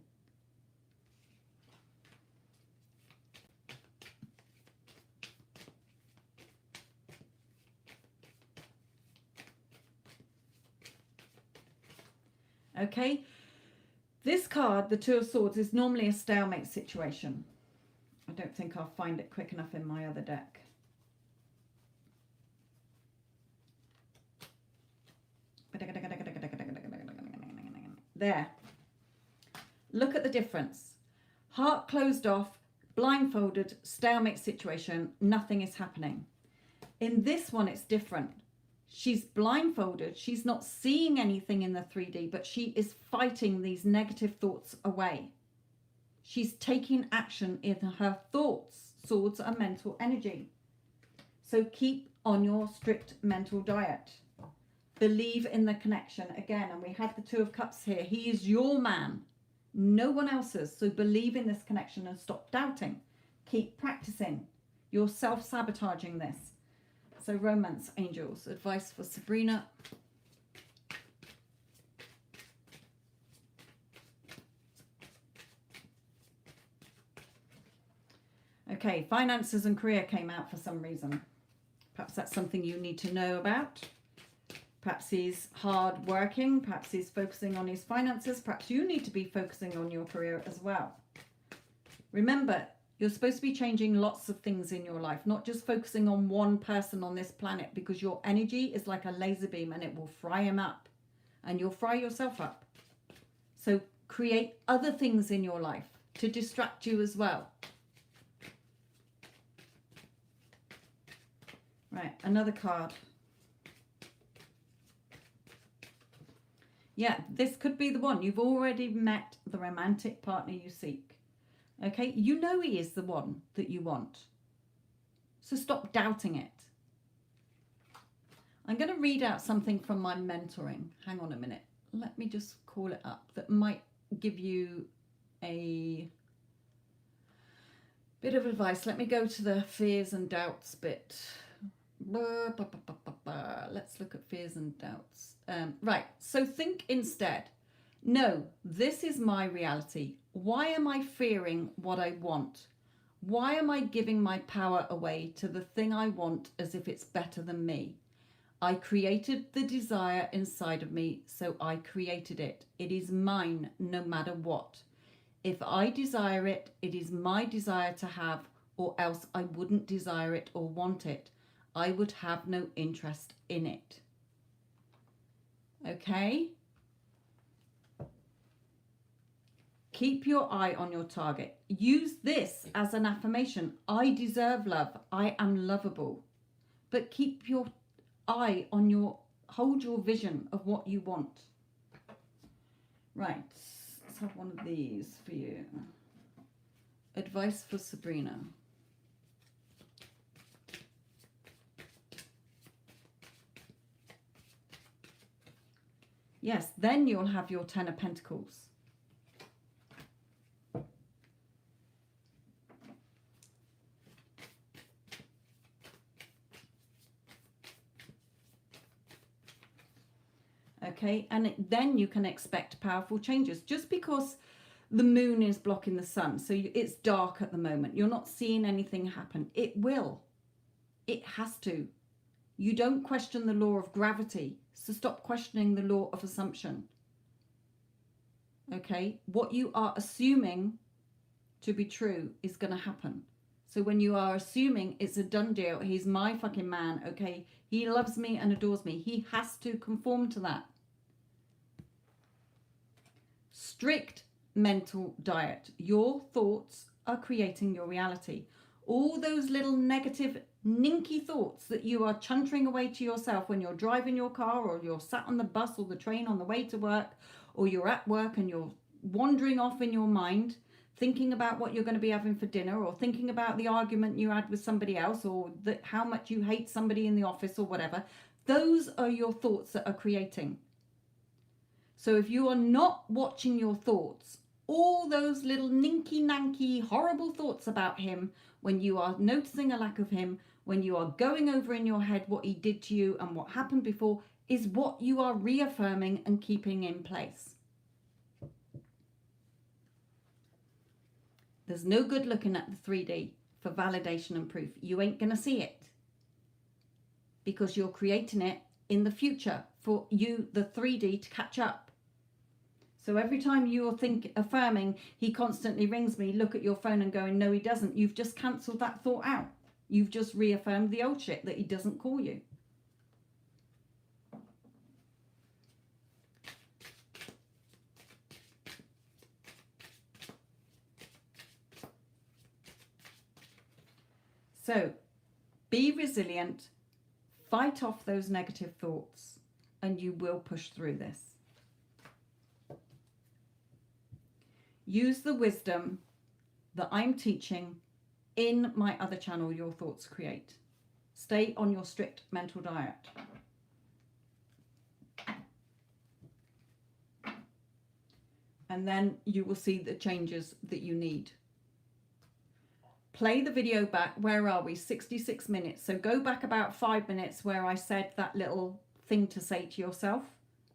A: Okay. This card, the Two of Swords, is normally a stalemate situation. I don't think I'll find it quick enough in my other deck. There. Look at the difference. Heart closed off, blindfolded, stalemate situation, nothing is happening. In this one, it's different. She's blindfolded. She's not seeing anything in the 3D, but she is fighting these negative thoughts away. She's taking action in her thoughts. Swords are mental energy. So keep on your strict mental diet. Believe in the connection again. And we had the Two of Cups here. He is your man, no one else's. So believe in this connection and stop doubting. Keep practicing. You're self-sabotaging this. So romance angels, advice for Sabrina. Okay, finances and career came out for some reason. Perhaps that's something you need to know about. Perhaps he's hard working. Perhaps he's focusing on his finances. Perhaps you need to be focusing on your career as well. Remember, you're supposed to be changing lots of things in your life, not just focusing on one person on this planet, because your energy is like a laser beam and it will fry him up and you'll fry yourself up. So create other things in your life to distract you as well. Right, another card. Yeah, this could be the one. You've already met the romantic partner you seek. Okay, you know he is the one that you want. So stop doubting it. I'm going to read out something from my mentoring. Hang on a minute. Let me just call it up. That might give you a bit of advice. Let me go to the fears and doubts bit. Let's look at fears and doubts. Right, so think instead. No, this is my reality. Why am I fearing what I want? Why am I giving my power away to the thing I want as if it's better than me? I created the desire inside of me, so I created it. It is mine no matter what. If I desire it, it is my desire to have, or else I wouldn't desire it or want it. I would have no interest in it. Okay? Keep your eye on your target. Use this as an affirmation. I deserve love. I am lovable. But keep your eye on hold your vision of what you want. Right. Let's have one of these for you. Advice for Sabrina. Yes, then you'll have your Ten of Pentacles. Okay, and then you can expect powerful changes. Just because the moon is blocking the sun, so it's dark at the moment, you're not seeing anything happen. It will. It has to. You don't question the law of gravity, so stop questioning the law of assumption. Okay, what you are assuming to be true is going to happen. So when you are assuming it's a done deal, he's my fucking man, okay, he loves me and adores me, he has to conform to that. Strict mental diet. Your thoughts are creating your reality. All those little negative, ninky thoughts that you are chuntering away to yourself when you're driving your car, or you're sat on the bus or the train on the way to work, or you're at work and you're wandering off in your mind, thinking about what you're going to be having for dinner, or thinking about the argument you had with somebody else, or how much you hate somebody in the office or whatever. Those are your thoughts that are creating. So if you are not watching your thoughts, all those little ninky-nanky horrible thoughts about him, when you are noticing a lack of him, when you are going over in your head what he did to you and what happened before, is what you are reaffirming and keeping in place. There's no good looking at the 3D for validation and proof. You ain't going to see it because you're creating it in the future for you, the 3D, to catch up. So every time you're affirming, he constantly rings me, look at your phone and going, no, he doesn't. You've just cancelled that thought out. You've just reaffirmed the old shit that he doesn't call you. So be resilient, fight off those negative thoughts, and you will push through this. Use the wisdom that I'm teaching in my other channel, Your Thoughts Create. Stay on your strict mental diet. And then you will see the changes that you need. Play the video back. Where are we? 66 minutes. So go back about 5 minutes where I said that little thing to say to yourself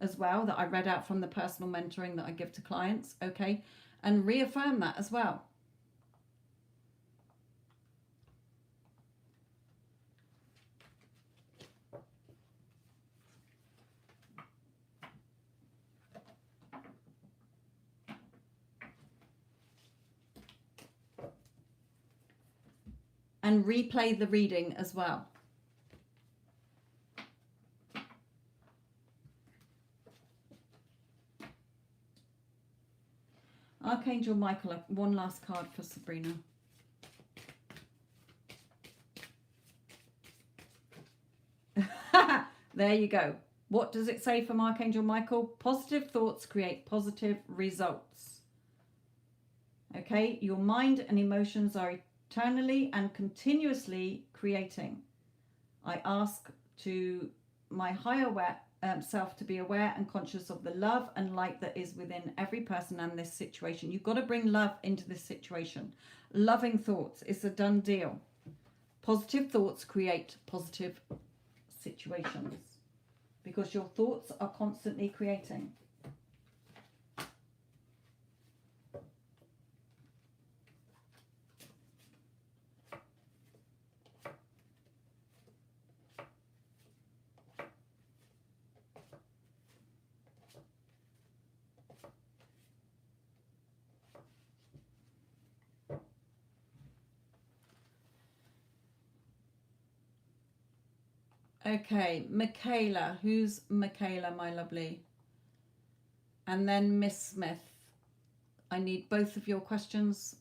A: as well that I read out from the personal mentoring that I give to clients. Okay. And reaffirm that as well. And replay the reading as well. Archangel Michael, one last card for Sabrina. There you go. What does it say from Archangel Michael? Positive thoughts create positive results. Okay, your mind and emotions are eternally and continuously creating. I ask to my higher self to be aware and conscious of the love and light that is within every person and this situation. You've got to bring love into this situation. Loving thoughts is a done deal. Positive thoughts create positive situations because your thoughts are constantly creating. Okay, Michaela. Who's Michaela, my lovely? And then Miss Smith. I need both of your questions.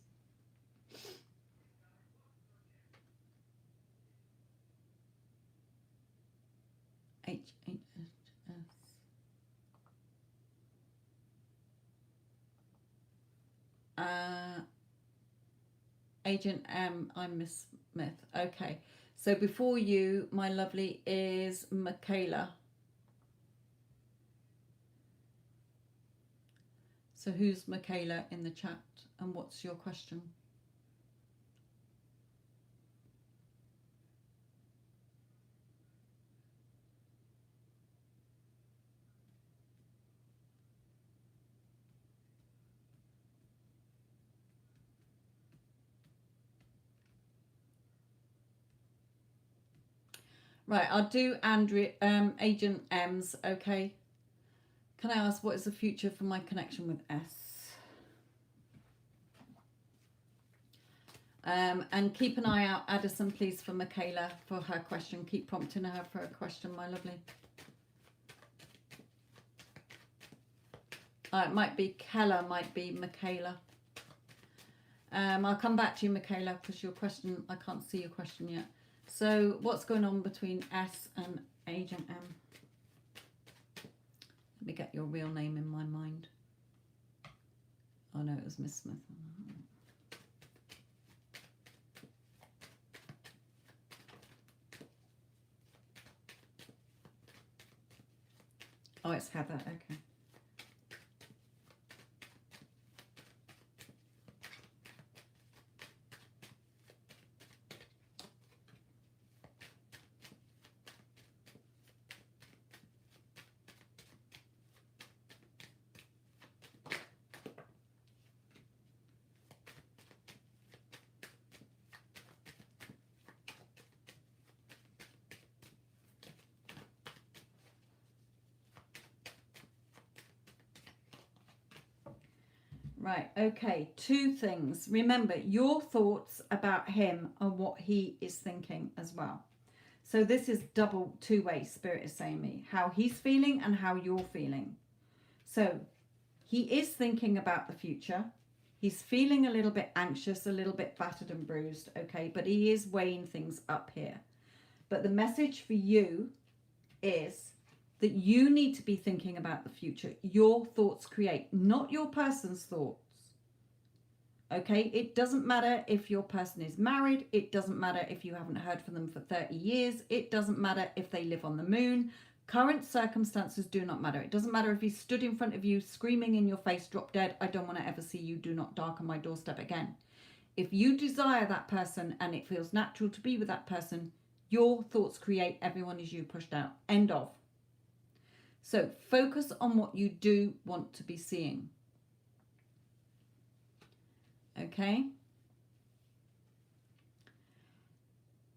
A: Agent M, I'm Miss Smith. Okay. So before you, my lovely, is Michaela. So who's Michaela in the chat and what's your question? Right, I'll do Agent M's, okay. Can I ask what is the future for my connection with S? And keep an eye out, Addison, please, for Michaela, for her question. Keep prompting her for a question, my lovely. It might be Keller, might be Michaela. I'll come back to you, Michaela, because your question, I can't see your question yet. So what's going on between S and Agent M? Let me get your real name in my mind. Oh no, it was Miss Smith. Oh, it's Heather. Okay. Right, okay, two things. Remember, your thoughts about him are what he is thinking as well. So this is double two-way, Spirit is saying me. How he's feeling and how you're feeling. So he is thinking about the future. He's feeling a little bit anxious, a little bit battered and bruised, okay? But he is weighing things up here. But the message for you is that you need to be thinking about the future. Your thoughts create, not your person's thoughts. Okay, it doesn't matter if your person is married. It doesn't matter if you haven't heard from them for 30 years. It doesn't matter if they live on the moon. Current circumstances do not matter. It doesn't matter if he stood in front of you screaming in your face, drop dead, I don't want to ever see you, do not darken my doorstep again. If you desire that person and it feels natural to be with that person, your thoughts create, everyone is you pushed out. End of. So focus on what you do want to be seeing. Okay?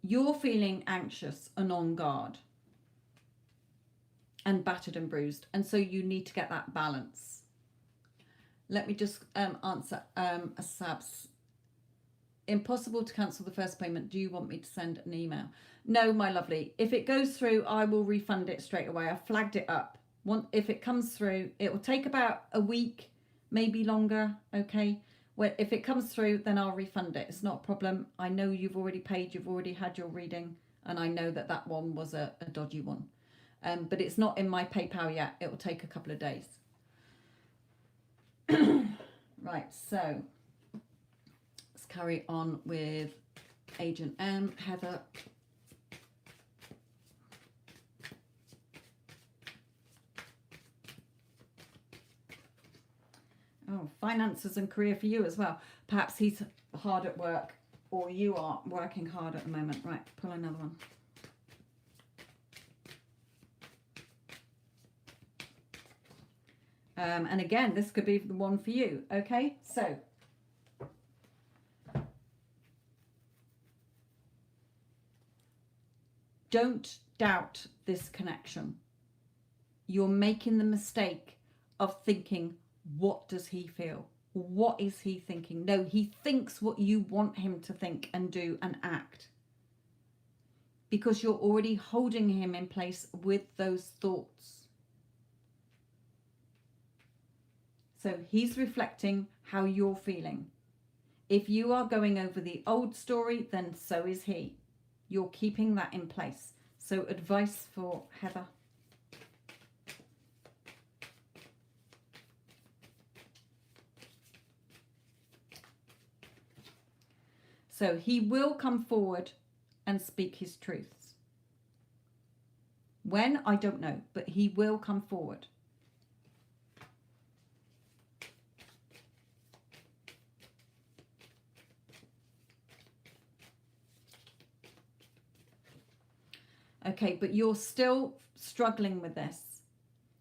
A: You're feeling anxious and on guard and battered and bruised. And so you need to get that balance. Let me just answer a Sab's. Impossible to cancel the first payment. Do you want me to send an email? No, my lovely. If it goes through, I will refund it straight away. I flagged it up. If it comes through, it will take about a week, maybe longer. Okay. Well, if it comes through, then I'll refund it. It's not a problem. I know you've already paid. You've already had your reading. And I know that that one was a dodgy one. But it's not in my PayPal yet. It will take a couple of days. Right. So let's carry on with Agent M. Heather. Oh, finances and career for you as well. Perhaps he's hard at work or you are working hard at the moment. Right, pull another one. And again, this could be the one for you. Okay, so don't doubt this connection. You're making the mistake of thinking, what does he feel? What is he thinking? No, he thinks what you want him to think and do and act. Because you're already holding him in place with those thoughts. So he's reflecting how you're feeling. If you are going over the old story, then so is he. You're keeping that in place. So advice for Heather. So he will come forward and speak his truths. When, I don't know, but he will come forward. Okay, but you're still struggling with this.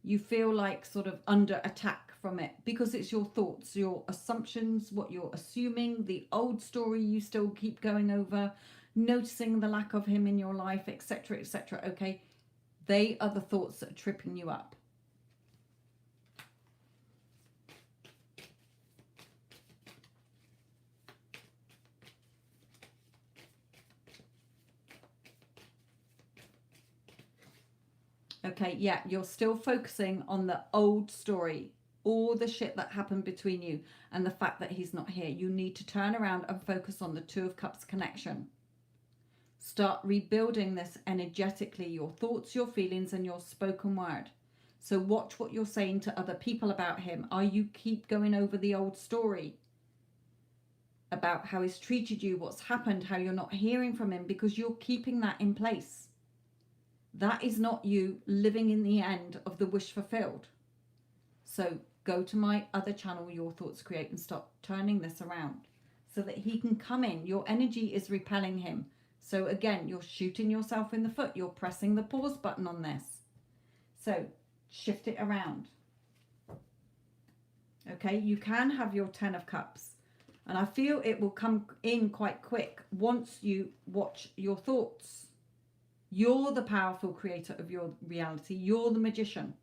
A: You feel like sort of under attack from it because it's your thoughts, your assumptions, what you're assuming, the old story you still keep going over, noticing the lack of him in your life, etc., etc. Okay, they are the thoughts that are tripping you up. Okay, yeah, you're still focusing on the old story, all the shit that happened between you and the fact that he's not here. You need to turn around and focus on the Two of Cups connection. Start rebuilding this energetically, your thoughts, your feelings, and your spoken word. So watch what you're saying to other people about him. Are you keep going over the old story about how he's treated you, what's happened, how you're not hearing from him because you're keeping that in place. That is not you living in the end of the wish fulfilled. So go to my other channel, Your Thoughts Create, and start turning this around so that he can come in. Your energy is repelling him. So again, you're shooting yourself in the foot. You're pressing the pause button on this. So shift it around. Okay, you can have your 10 of Cups. And I feel it will come in quite quick once you watch your thoughts. You're the powerful creator of your reality. You're the magician,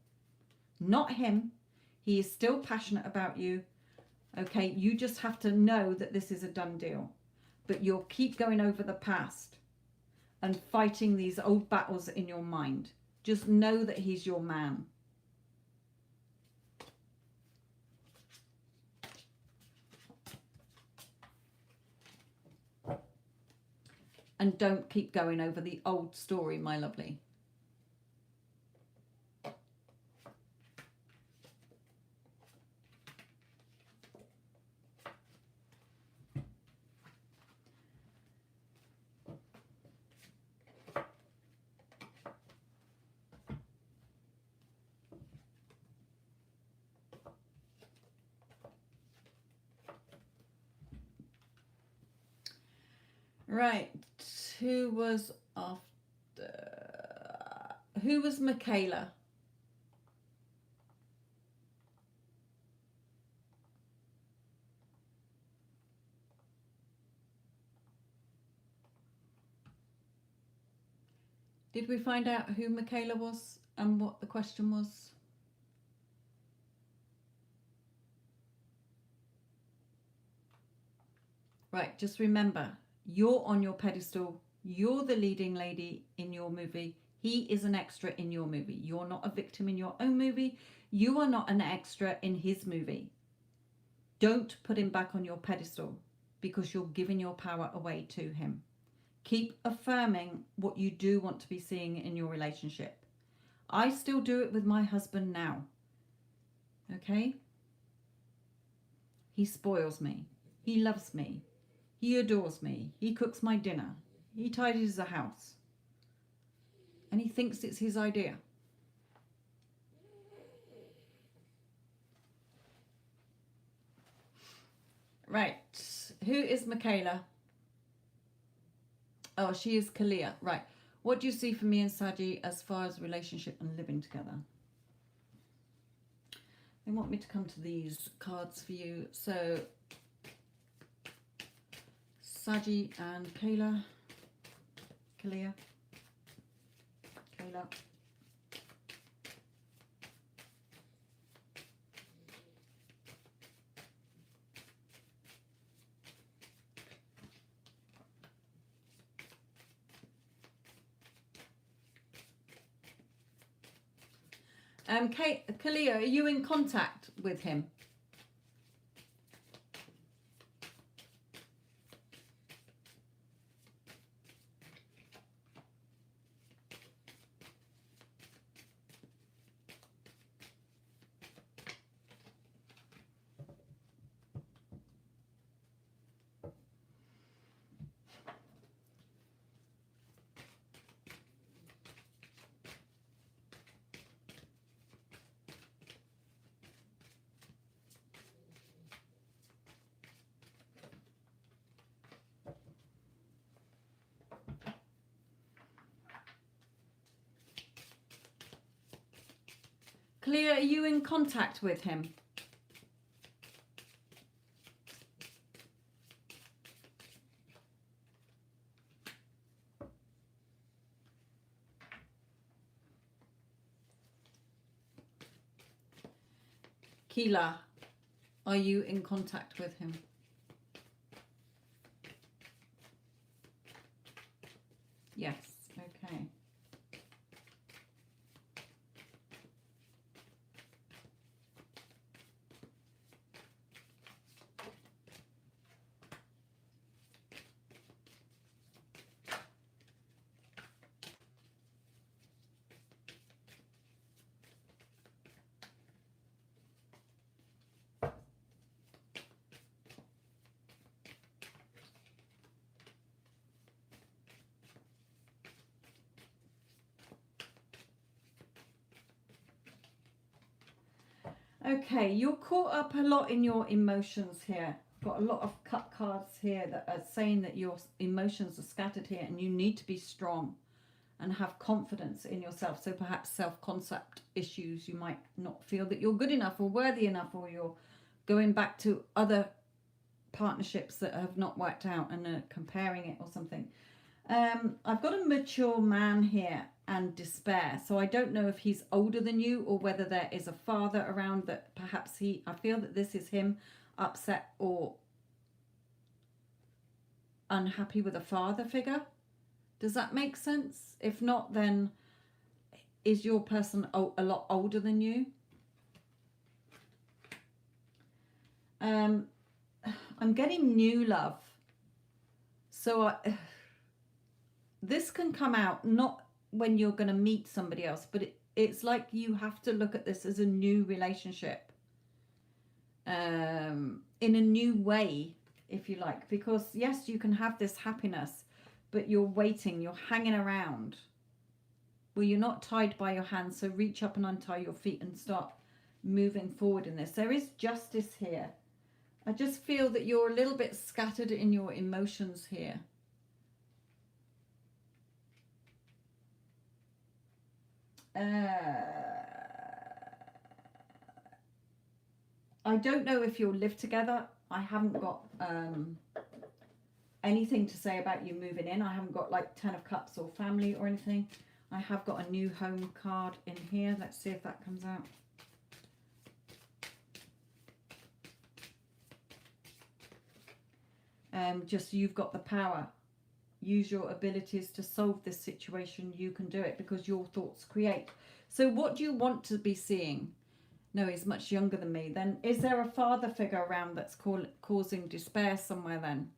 A: not him. He is still passionate about you. Okay, you just have to know that this is a done deal. But you'll keep going over the past and fighting these old battles in your mind. Just know that he's your man. And don't keep going over the old story, my lovely. Right. Who was after? Who was Michaela? Did we find out who Michaela was and what the question was? Right, just remember, you're on your pedestal. You're the leading lady in your movie. He is an extra in your movie. You're not a victim in your own movie. You are not an extra in his movie. Don't put him back on your pedestal because you're giving your power away to him. Keep affirming what you do want to be seeing in your relationship. I still do it with my husband now. Okay? He spoils me. He loves me. He adores me. He cooks my dinner. He tidies the house. And he thinks it's his idea. Right. Who is Michaela? Oh, she is Kalia. Right. What do you see for me and Saji as far as relationship and living together? They want me to come to these cards for you. So, Saji and Kalia. Kayla. Kalia, are you in contact with him? Kalia, are you in contact with him? Kalia, are you in contact with him? Yes, okay. Okay, you're caught up a lot in your emotions here. Got a lot of cut cards here that are saying that your emotions are scattered here and you need to be strong and have confidence in yourself. So perhaps self-concept issues, you might not feel that you're good enough or worthy enough, or you're going back to other partnerships that have not worked out and comparing it or something. I've got a mature man here and despair. So I don't know if he's older than you or whether there is a father around that perhaps I feel that this is him upset or unhappy with a father figure. Does that make sense? If not, then is your person a lot older than you? I'm getting new love. So this can come out not when you're going to meet somebody else, but it's like you have to look at this as a new relationship in a new way, if you like, because yes, you can have this happiness, but you're waiting, you're hanging around. Well, you're not tied by your hands, so reach up and untie your feet and start moving forward in this. There is justice here. I just feel that you're a little bit scattered in your emotions here. I don't know if you'll live together. I haven't got anything to say about you moving in. I haven't got like 10 of Cups or family or anything. I have got a new home card in here. Let's see if that comes out. Just you've got the power. Use your abilities to solve this situation. You can do it because your thoughts create. So what do you want to be seeing? No, he's much younger than me. Then is there a father figure around that's causing despair somewhere then?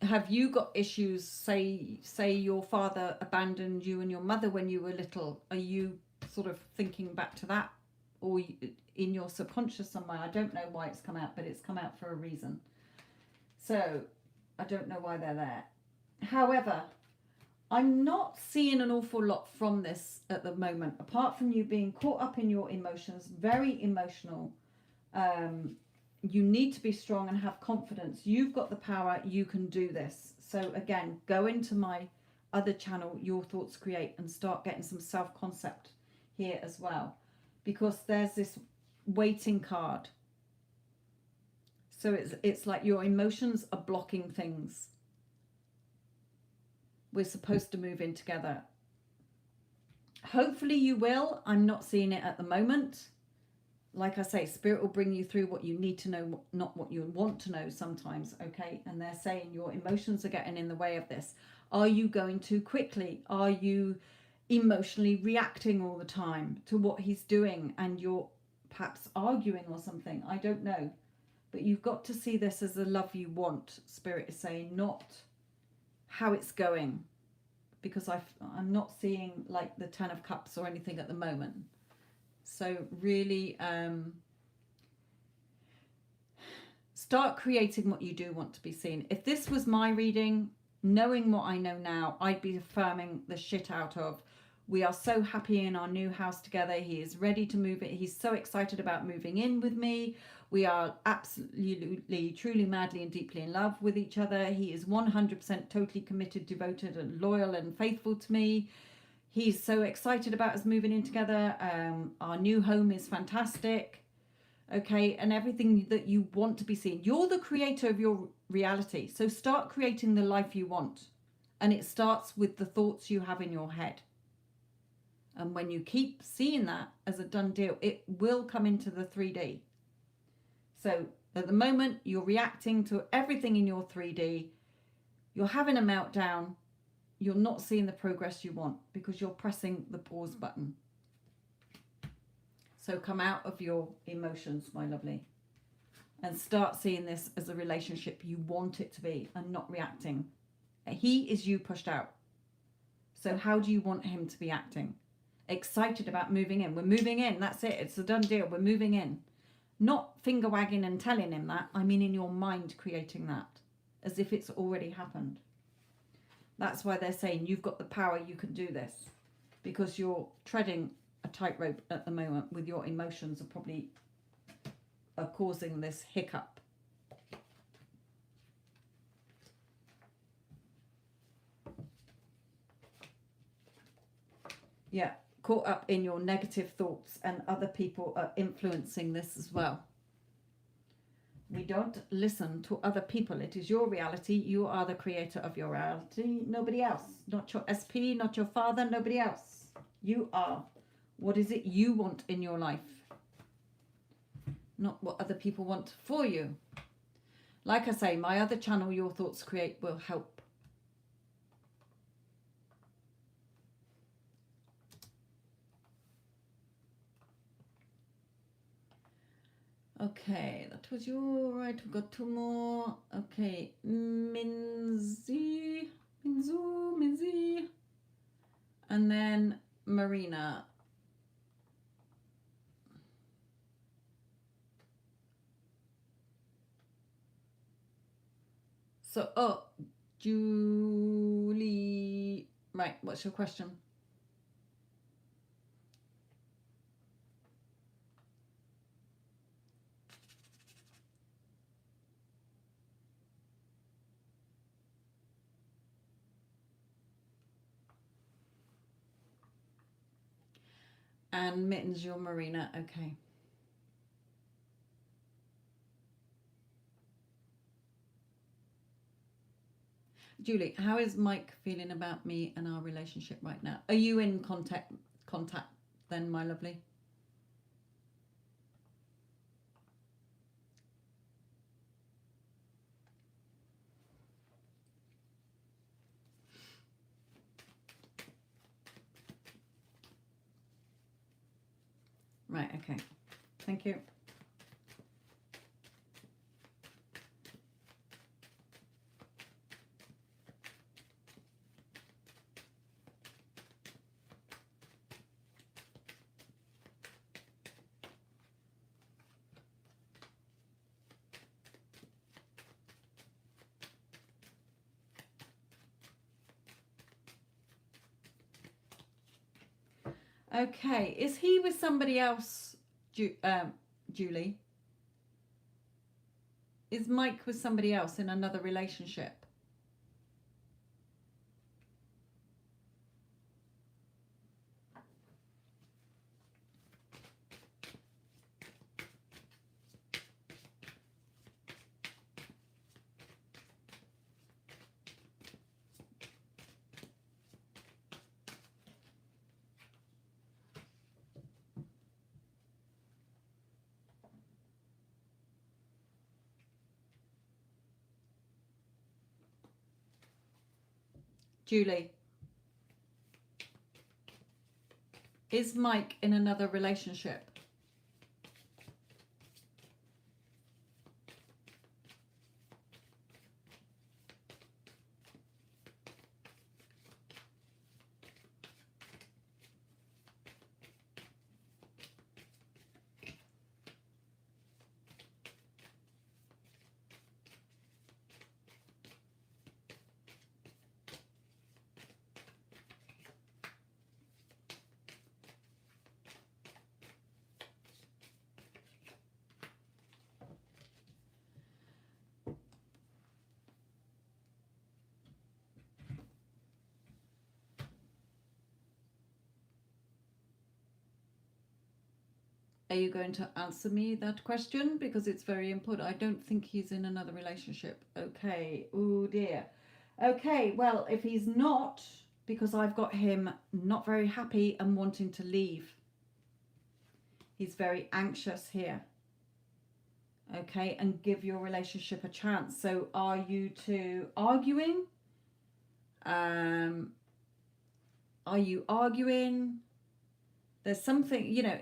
A: Have you got issues, say your father abandoned you and your mother when you were little? Are you sort of thinking back to that? Or in your subconscious somewhere? I don't know why it's come out, but it's come out for a reason. So I don't know why they're there. However, I'm not seeing an awful lot from this at the moment, apart from you being caught up in your emotions, very emotional. You need to be strong and have confidence. You've got the power. You can do this. So again, go into my other channel, Your Thoughts Create, and start getting some self-concept here as well. Because there's this waiting card. So it's like your emotions are blocking things. We're supposed to move in together. Hopefully you will. I'm not seeing it at the moment. Like I say, Spirit will bring you through what you need to know, not what you want to know sometimes, okay? And they're saying your emotions are getting in the way of this. Are you going too quickly? Are you emotionally reacting all the time to what he's doing and you're perhaps arguing or something? I don't know. But you've got to see this as the love you want, Spirit is saying, not how it's going. Because I'm not seeing like the 10 of Cups or anything at the moment. So really start creating what you do want to be seen. If this was my reading, knowing what I know now, I'd be affirming the shit out of, we are so happy in our new house together. He is ready to move it. He's so excited about moving in with me. We are absolutely, truly, madly and deeply in love with each other. He is 100% totally committed, devoted and loyal and faithful to me. He's so excited about us moving in together. Our new home is fantastic. Okay, and everything that you want to be seen. You're the creator of your reality. So start creating the life you want. And it starts with the thoughts you have in your head. And when you keep seeing that as a done deal, it will come into the 3D. So at the moment, you're reacting to everything in your 3D. You're having a meltdown. You're not seeing the progress you want because you're pressing the pause button. So come out of your emotions, my lovely, and start seeing this as a relationship you want it to be and not reacting. He is you pushed out. So how do you want him to be acting? Excited about moving in. We're moving in. That's it. It's a done deal. We're moving in. Not finger wagging and telling him that. I mean in your mind creating that as if it's already happened. That's why they're saying you've got the power, you can do this. Because you're treading a tightrope at the moment with your emotions are probably causing this hiccup. Yeah, caught up in your negative thoughts, and other people are influencing this as well. We don't listen to other people. It is your reality. You are the creator of your reality. Nobody else. Not your SP, not your father, nobody else. You are. What is it you want in your life? Not what other people want for you. Like I say, my other channel, Your Thoughts Create, will help. Okay, that was your right. We've got two more. Okay, Minzy, and then Marina. So, oh, Julie. Right, what's your question? And Mittens, your Marina. Okay. Julie, how is Mike feeling about me and our relationship right now? Are you in contact then, my lovely? Right, okay. Thank you. Okay, is he with somebody else, Julie? Is Mike with somebody else in another relationship? Julie, is Mike in another relationship? Are you going to answer me that question? Because it's very important. I don't think he's in another relationship. Okay. Oh dear. Okay, well, if he's not, because I've got him not very happy and wanting to leave. He's very anxious here. Okay, and give your relationship a chance. So are you two arguing? Are you arguing? There's something, you know,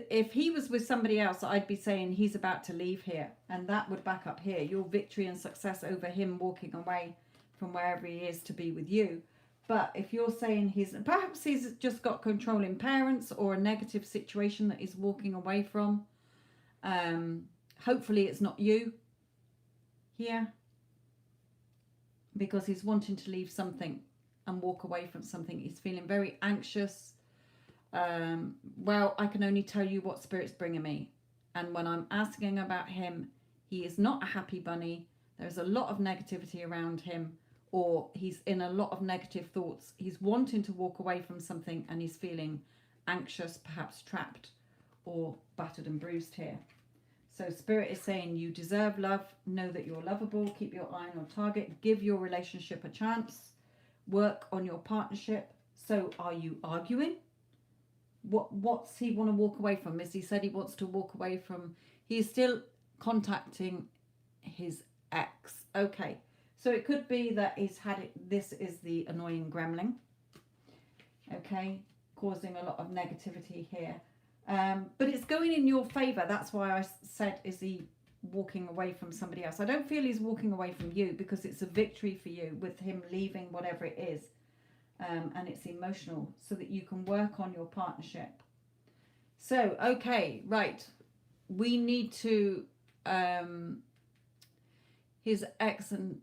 A: if he was with somebody else, I'd be saying he's about to leave here, and that would back up here your victory and success over him walking away from wherever he is to be with you. But if you're saying perhaps he's just got controlling parents or a negative situation that he's walking away from, hopefully it's not you here. because he's wanting to leave something and walk away from something. He's feeling very anxious. Well, I can only tell you what Spirit's bringing me. And when I'm asking about him, he is not a happy bunny. There's a lot of negativity around him, or he's in a lot of negative thoughts. He's wanting to walk away from something and he's feeling anxious, perhaps trapped or battered and bruised here. So Spirit is saying you deserve love. Know that you're lovable. Keep your eye on your target. Give your relationship a chance. Work on your partnership. So are you arguing? What's he want to walk away from? As he said, he wants to walk away from, he's still contacting his ex. Okay, so it could be that he's had it, this is the annoying gremlin, okay, causing a lot of negativity here, but it's going in your favor. That's why I said, is he walking away from somebody else? I don't feel he's walking away from you, because it's a victory for you with him leaving whatever it is. And it's emotional, so that you can work on your partnership. So, okay, right. We need to, his ex and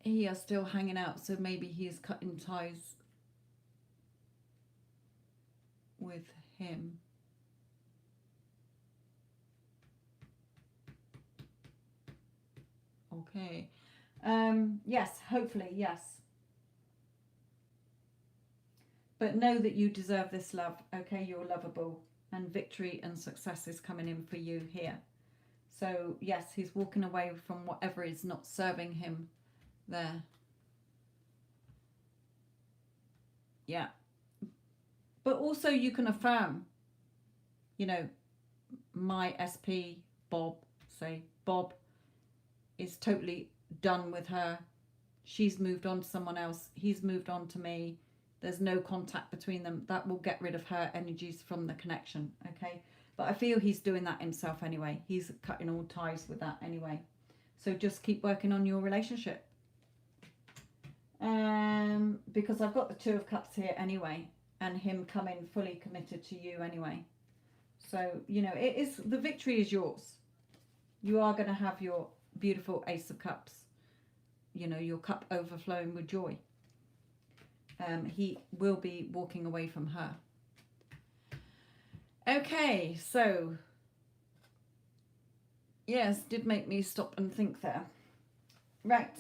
A: he are still hanging out, so maybe he is cutting ties with him. Okay. Yes, hopefully, yes. But know that you deserve this love, okay? You're lovable, and victory and success is coming in for you here. So, yes, he's walking away from whatever is not serving him there. Yeah. But also you can affirm, you know, my SP, Bob, say, Bob is totally done with her. She's moved on to someone else. He's moved on to me. There's no contact between them. That will get rid of her energies from the connection, okay? But I feel he's doing that himself anyway. He's cutting all ties with that anyway. So just keep working on your relationship. Because I've got the Two of Cups here anyway, and him coming fully committed to you anyway. So, you know, it is, the victory is yours. You are going to have your beautiful Ace of Cups. You know, your cup overflowing with joy. He will be walking away from her. Okay, so yes, did make me stop and think there. Right,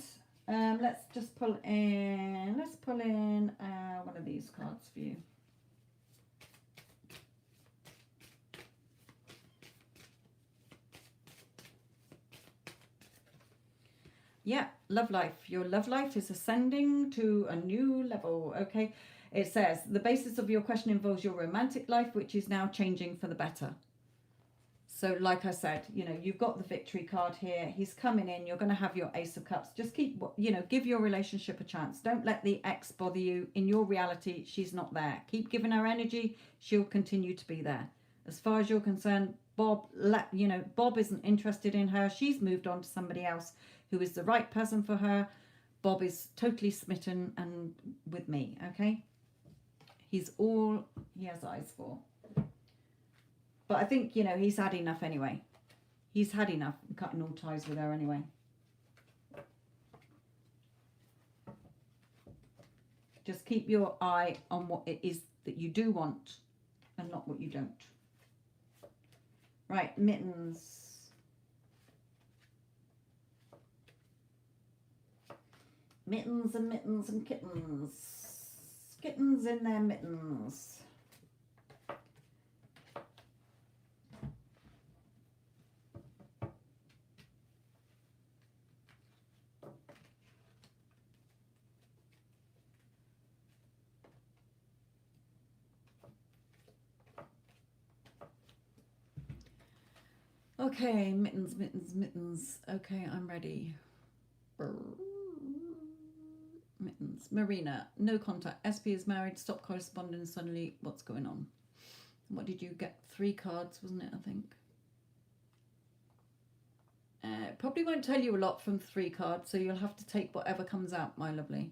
A: let's just pull in. Let's pull in one of these cards for you. Yeah, love life. Your love life is ascending to a new level, okay? It says, the basis of your question involves your romantic life, which is now changing for the better. So like I said, you know, you've got the victory card here. He's coming in. You're going to have your Ace of Cups. Just keep, you know, give your relationship a chance. Don't let the ex bother you. In your reality, she's not there. Keep giving her energy. She'll continue to be there. As far as you're concerned, Bob, you know, Bob isn't interested in her. She's moved on to somebody else who is the right person for her. Bob is totally smitten and with me, okay? He's all he has eyes for. But I think, you know, he's had enough anyway. He's had enough cutting all ties with her anyway. Just keep your eye on what it is that you do want and not what you don't. Right, Mittens. Mittens and mittens and kittens. Kittens in their mittens. Okay, mittens, mittens, mittens. Okay, I'm ready. Mittens. Marina, no contact. SP is married. Stop corresponding suddenly. What's going on? What did you get? 3 cards, wasn't it, I think? Probably won't tell you a lot from 3 cards, so you'll have to take whatever comes out, my lovely.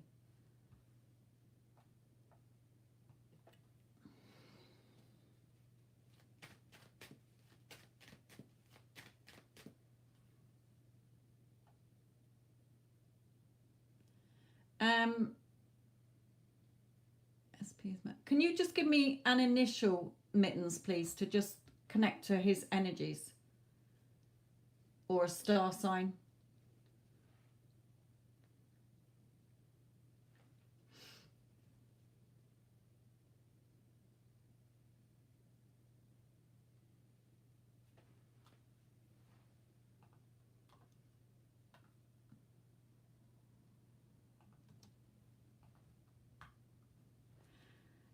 A: SP is can you just give me an initial, Mittens, please, to just connect to his energies, or a star sign?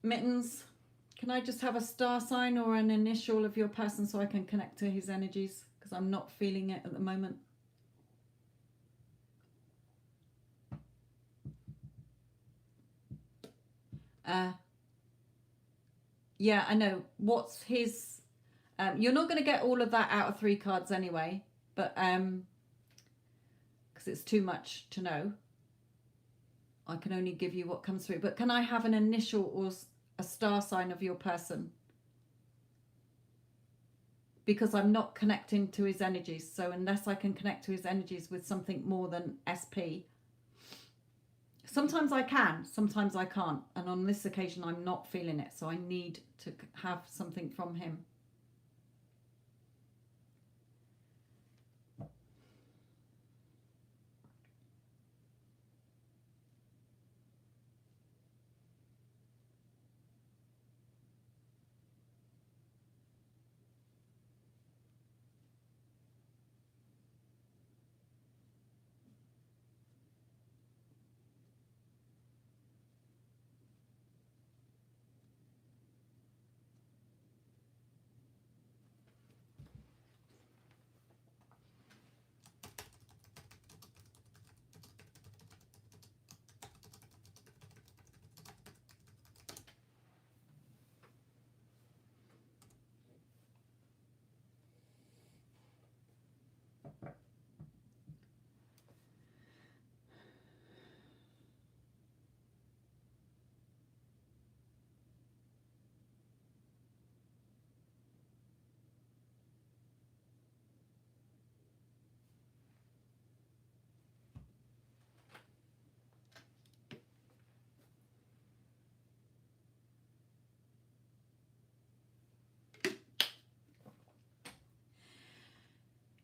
A: Mittens, can I just have a star sign or an initial of your person so I can connect to his energies? Because I'm not feeling it at the moment. Yeah, I know. What's his... you're not going to get all of that out of 3 cards anyway, but because it's too much to know. I can only give you what comes through. But can I have an initial or a star sign of your person? Because I'm not connecting to his energies. So unless I can connect to his energies with something more than SP, sometimes I can, sometimes I can't. And on this occasion, I'm not feeling it. So I need to have something from him.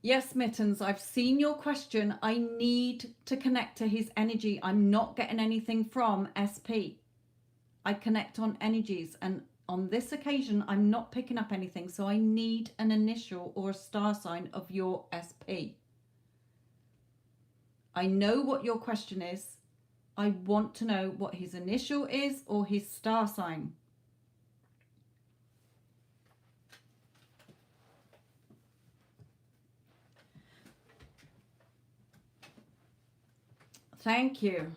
A: Yes, Mittens, I've seen your question. I need to connect to his energy. I'm not getting anything from SP. I connect on energies, and on this occasion, I'm not picking up anything. So I need an initial or a star sign of your SP. I know what your question is. I want to know what his initial is or his star sign. Thank you.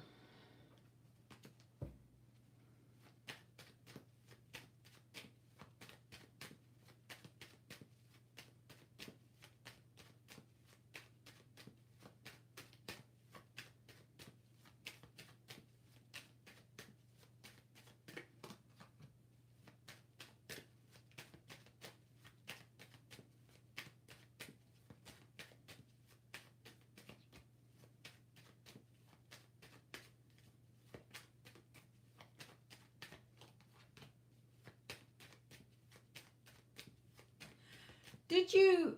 A: Did you,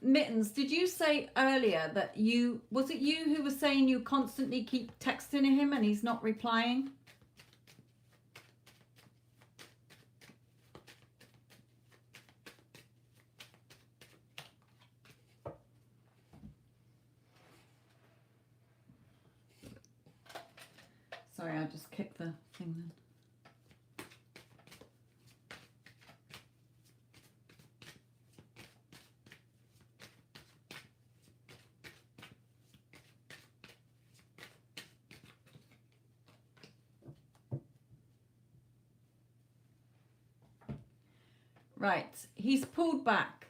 A: Mittens, did you say earlier that was it you who was saying you constantly keep texting him and he's not replying? Sorry, I just kicked the thing then. Right, he's pulled back.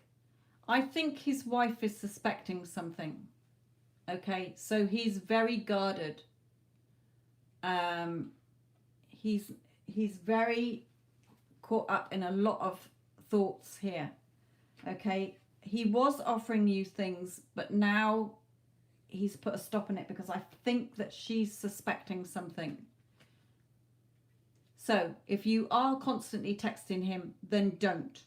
A: I think his wife is suspecting something. Okay, so he's very guarded. He's very caught up in a lot of thoughts here. Okay, he was offering you things, but now he's put a stop on it because I think that she's suspecting something. So if you are constantly texting him, then don't.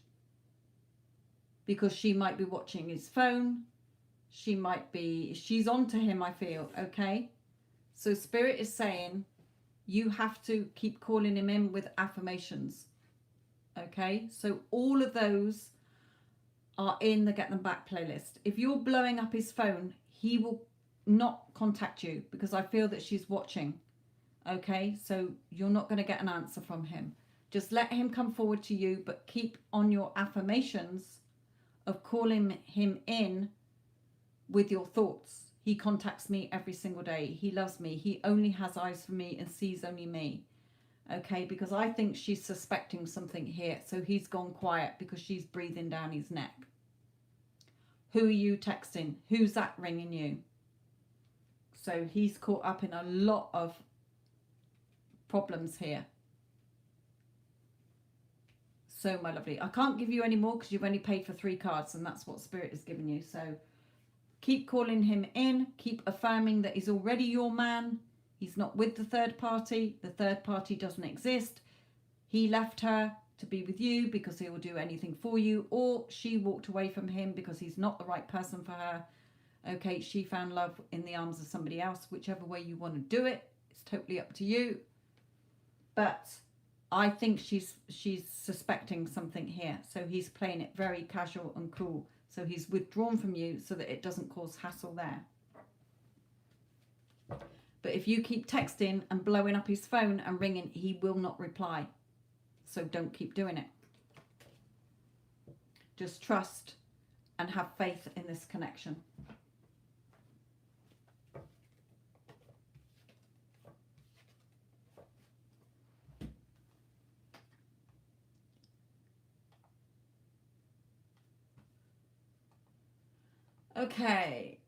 A: Because she might be watching his phone. She's on to him, I feel, okay? So Spirit is saying you have to keep calling him in with affirmations, okay? So all of those are in the Get Them Back playlist. If you're blowing up his phone, he will not contact you because I feel that she's watching, okay? So you're not going to get an answer from him. Just let him come forward to you, but keep on your affirmations of calling him in with your thoughts. He contacts me every single day. He loves me. He only has eyes for me and sees only me. Okay, because I think she's suspecting something here. So he's gone quiet because she's breathing down his neck. Who are you texting? Who's that ringing you? So he's caught up in a lot of problems here. So, my lovely, I can't give you any more because you've only paid for 3 cards and that's what Spirit is giving you. So keep calling him in. Keep affirming that he's already your man. He's not with the third party. The third party doesn't exist. He left her to be with you because he will do anything for you, or she walked away from him because he's not the right person for her. Okay, she found love in the arms of somebody else. Whichever way you want to do it, it's totally up to you. But I think she's suspecting something here. So he's playing it very casual and cool. So he's withdrawn from you so that it doesn't cause hassle there. But if you keep texting and blowing up his phone and ringing, he will not reply. So don't keep doing it. Just trust and have faith in this connection. Okay.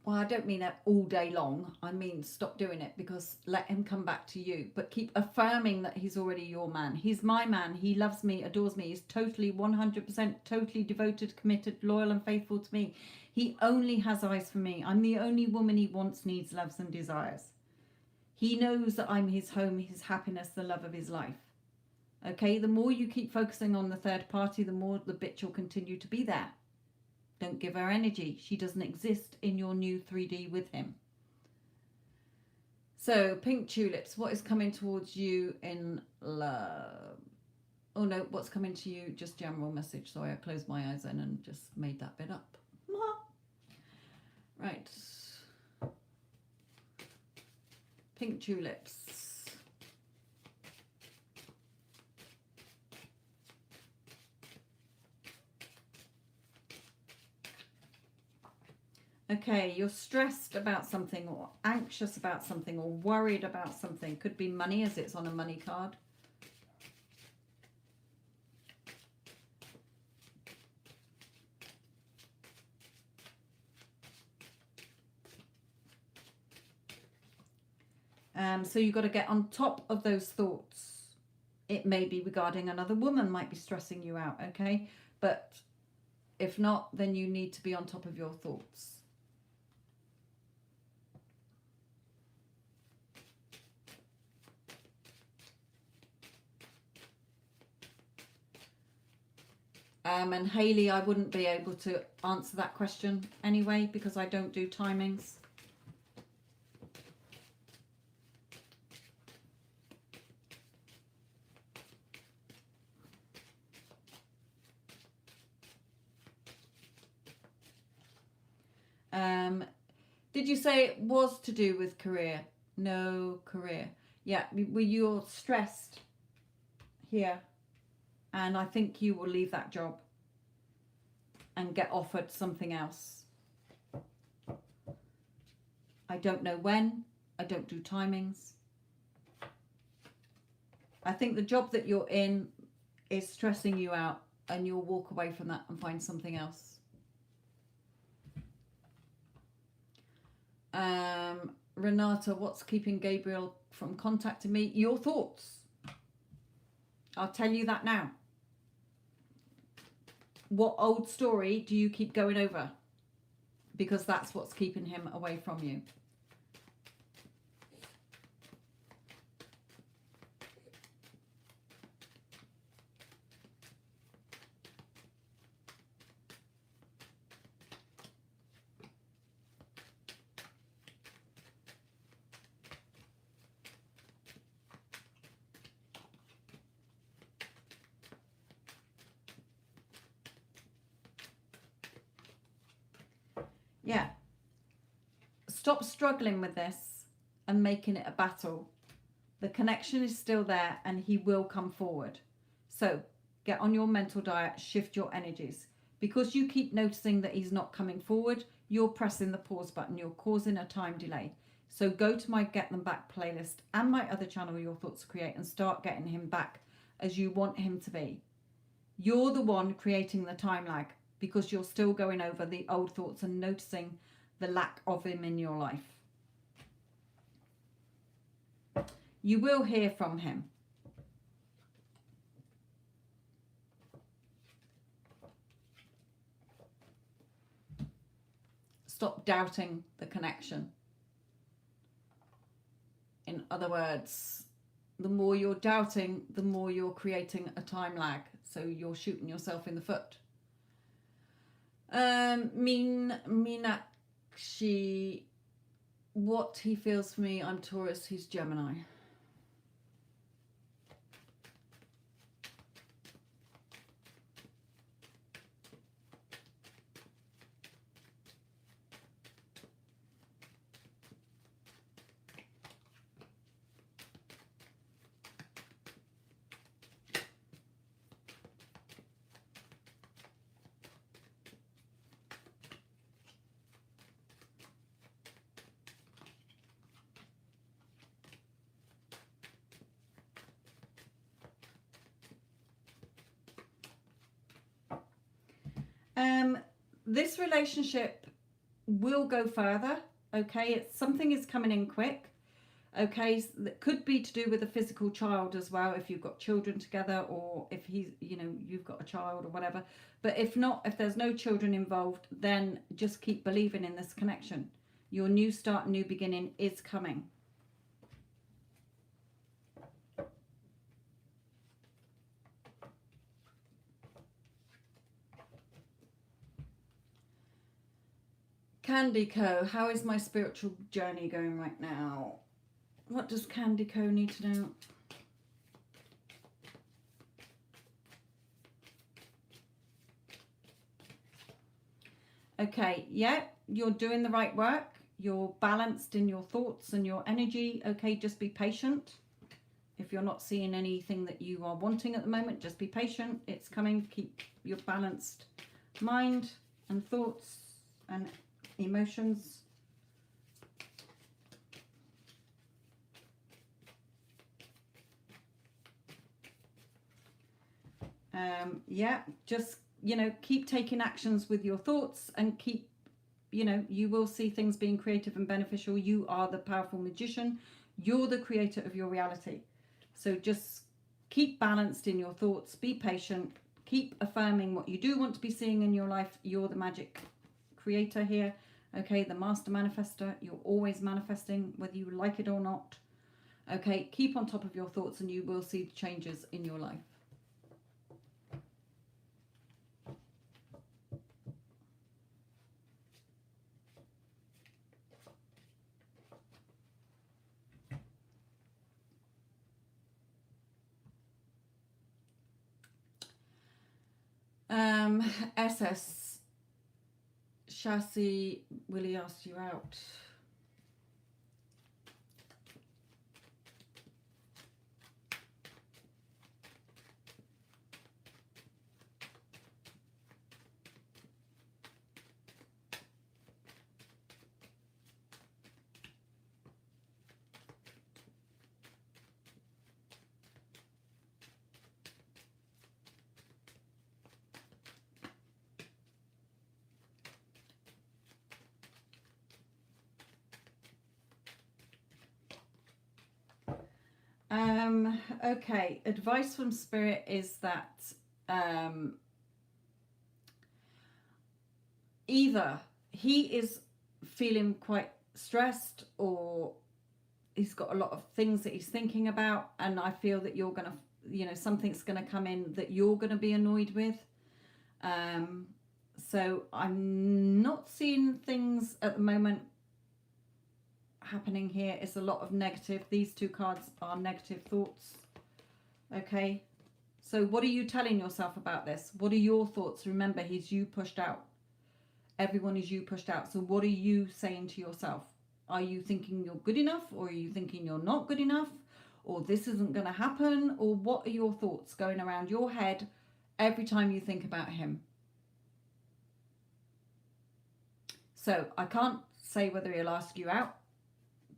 A: Well, I don't mean that all day long. I mean, stop doing it because let him come back to you. But keep affirming that he's already your man. He's my man. He loves me, adores me. He's totally 100% totally devoted, committed, loyal and faithful to me. He only has eyes for me. I'm the only woman he wants, needs, loves and desires. He knows that I'm his home, his happiness, the love of his life. Okay, the more you keep focusing on the third party, the more the bitch will continue to be there. Don't give her energy. She doesn't exist in your new 3D with him. So, pink tulips, what is coming towards you in love? Oh no, what's coming to you? Just general message. Sorry, I closed my eyes then and just made that bit up. Right. Pink tulips. Okay, you're stressed about something or anxious about something or worried about something. Could be money as it's on a money card. So you've got to get on top of those thoughts. It may be regarding another woman, might be stressing you out, okay? But if not, then you need to be on top of your thoughts. And Hayley, I wouldn't be able to answer that question anyway because I don't do timings. Did you say it was to do with career? No career. Yeah, you're stressed here. And I think you will leave that job and get offered something else. I don't know when. I don't do timings. I think the job that you're in is stressing you out and you'll walk away from that and find something else. Renata, what's keeping Gabriel from contacting me? Your thoughts. I'll tell you that now. What old story do you keep going over? Because that's what's keeping him away from you. Yeah. Stop struggling with this and making it a battle. The connection is still there and he will come forward. So get on your mental diet, shift your energies. Because you keep noticing that he's not coming forward, you're pressing the pause button. You're causing a time delay. So go to my Get Them Back playlist and my other channel, Your Thoughts Create, and start getting him back as you want him to be. You're the one creating the time lag, because you're still going over the old thoughts and noticing the lack of him in your life. You will hear from him. Stop doubting the connection. In other words, the more you're doubting, the more you're creating a time lag. So you're shooting yourself in the foot. Meenakshi, what he feels for me, I'm Taurus, he's Gemini. This relationship will go further, okay? Something is coming in quick, okay? That could be to do with a physical child as well, if you've got children together, or if he's, you've got a child or whatever. But if not, if there's no children involved, then just keep believing in this connection. Your new start, new beginning is coming. Candy Co, how is my spiritual journey going right now? What does Candy Co need to know? Okay, yeah, you're doing the right work. You're balanced in your thoughts and your energy. Okay, just be patient. If you're not seeing anything that you are wanting at the moment, just be patient. It's coming. Keep your balanced mind and thoughts and emotions. Yeah, just, keep taking actions with your thoughts and keep, you will see things being creative and beneficial. You are the powerful magician. You're the creator of your reality. So just keep balanced in your thoughts. Be patient. Keep affirming what you do want to be seeing in your life. You're the magic creator here. Okay, the master manifester. You're always manifesting, whether you like it or not. Okay, keep on top of your thoughts and you will see changes in your life. SS Chassis, will he ask you out? Okay, advice from Spirit is that either he is feeling quite stressed, or he's got a lot of things that he's thinking about, and I feel that you're gonna, something's gonna come in that you're gonna be annoyed with. So I'm not seeing things at the moment happening here. It's a lot of negative. These two cards are negative thoughts. Okay, so what are you telling yourself about this? What are your thoughts? Remember, he's you pushed out. Everyone is you pushed out. So what are you saying to yourself? Are you thinking you're good enough, or are you thinking you're not good enough, or this isn't going to happen? Or what are your thoughts going around your head every time you think about him? So I can't say whether he'll ask you out,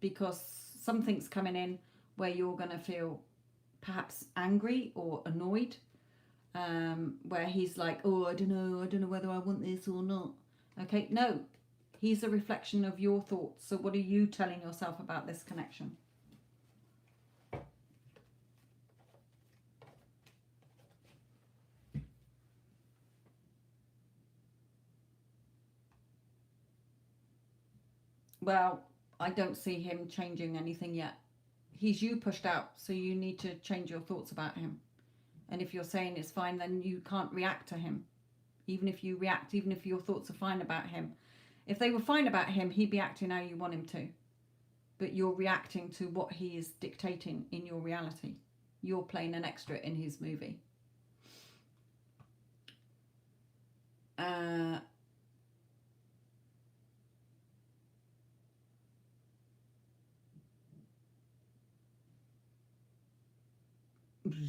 A: because something's coming in where you're going to feel perhaps angry or annoyed, where he's like, oh, I don't know whether I want this or not. Okay, no, he's a reflection of your thoughts. So what are you telling yourself about this connection? Well, I don't see him changing anything yet. He's you pushed out, so you need to change your thoughts about him. And if you're saying it's fine, then you can't react to him. Even if you react, even if your thoughts are fine about him. If they were fine about him, he'd be acting how you want him to. But you're reacting to what he is dictating in your reality. You're playing an extra in his movie.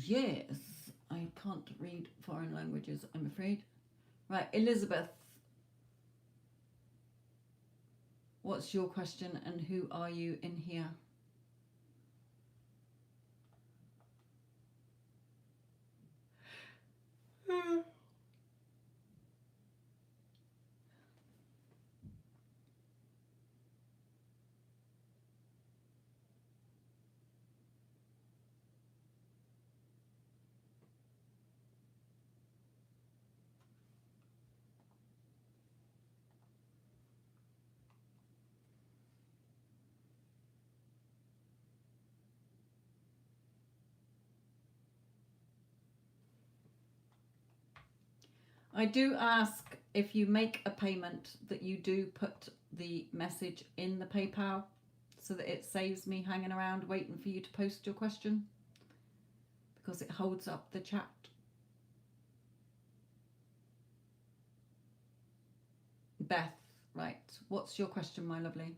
A: Yes, I can't read foreign languages, I'm afraid. Right, Elizabeth, what's your question and who are you in here? I do ask, if you make a payment, that you do put the message in the PayPal, so that it saves me hanging around waiting for you to post your question, because it holds up the chat. Beth, right, what's your question, my lovely?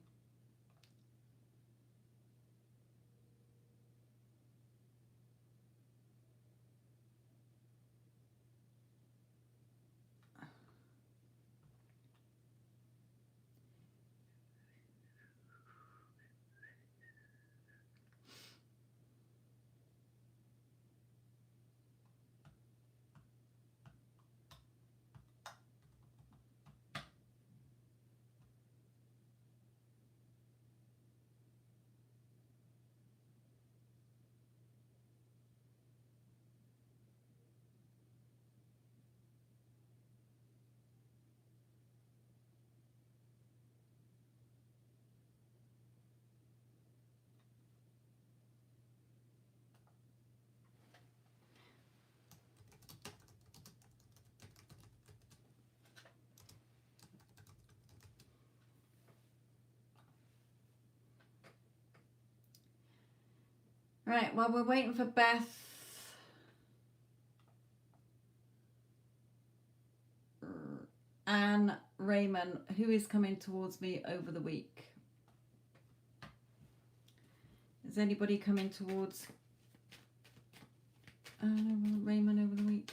A: Right, well, we're waiting for Beth. Anne Raymond, who is coming towards me over the week? Is anybody coming towards Raymond over the week?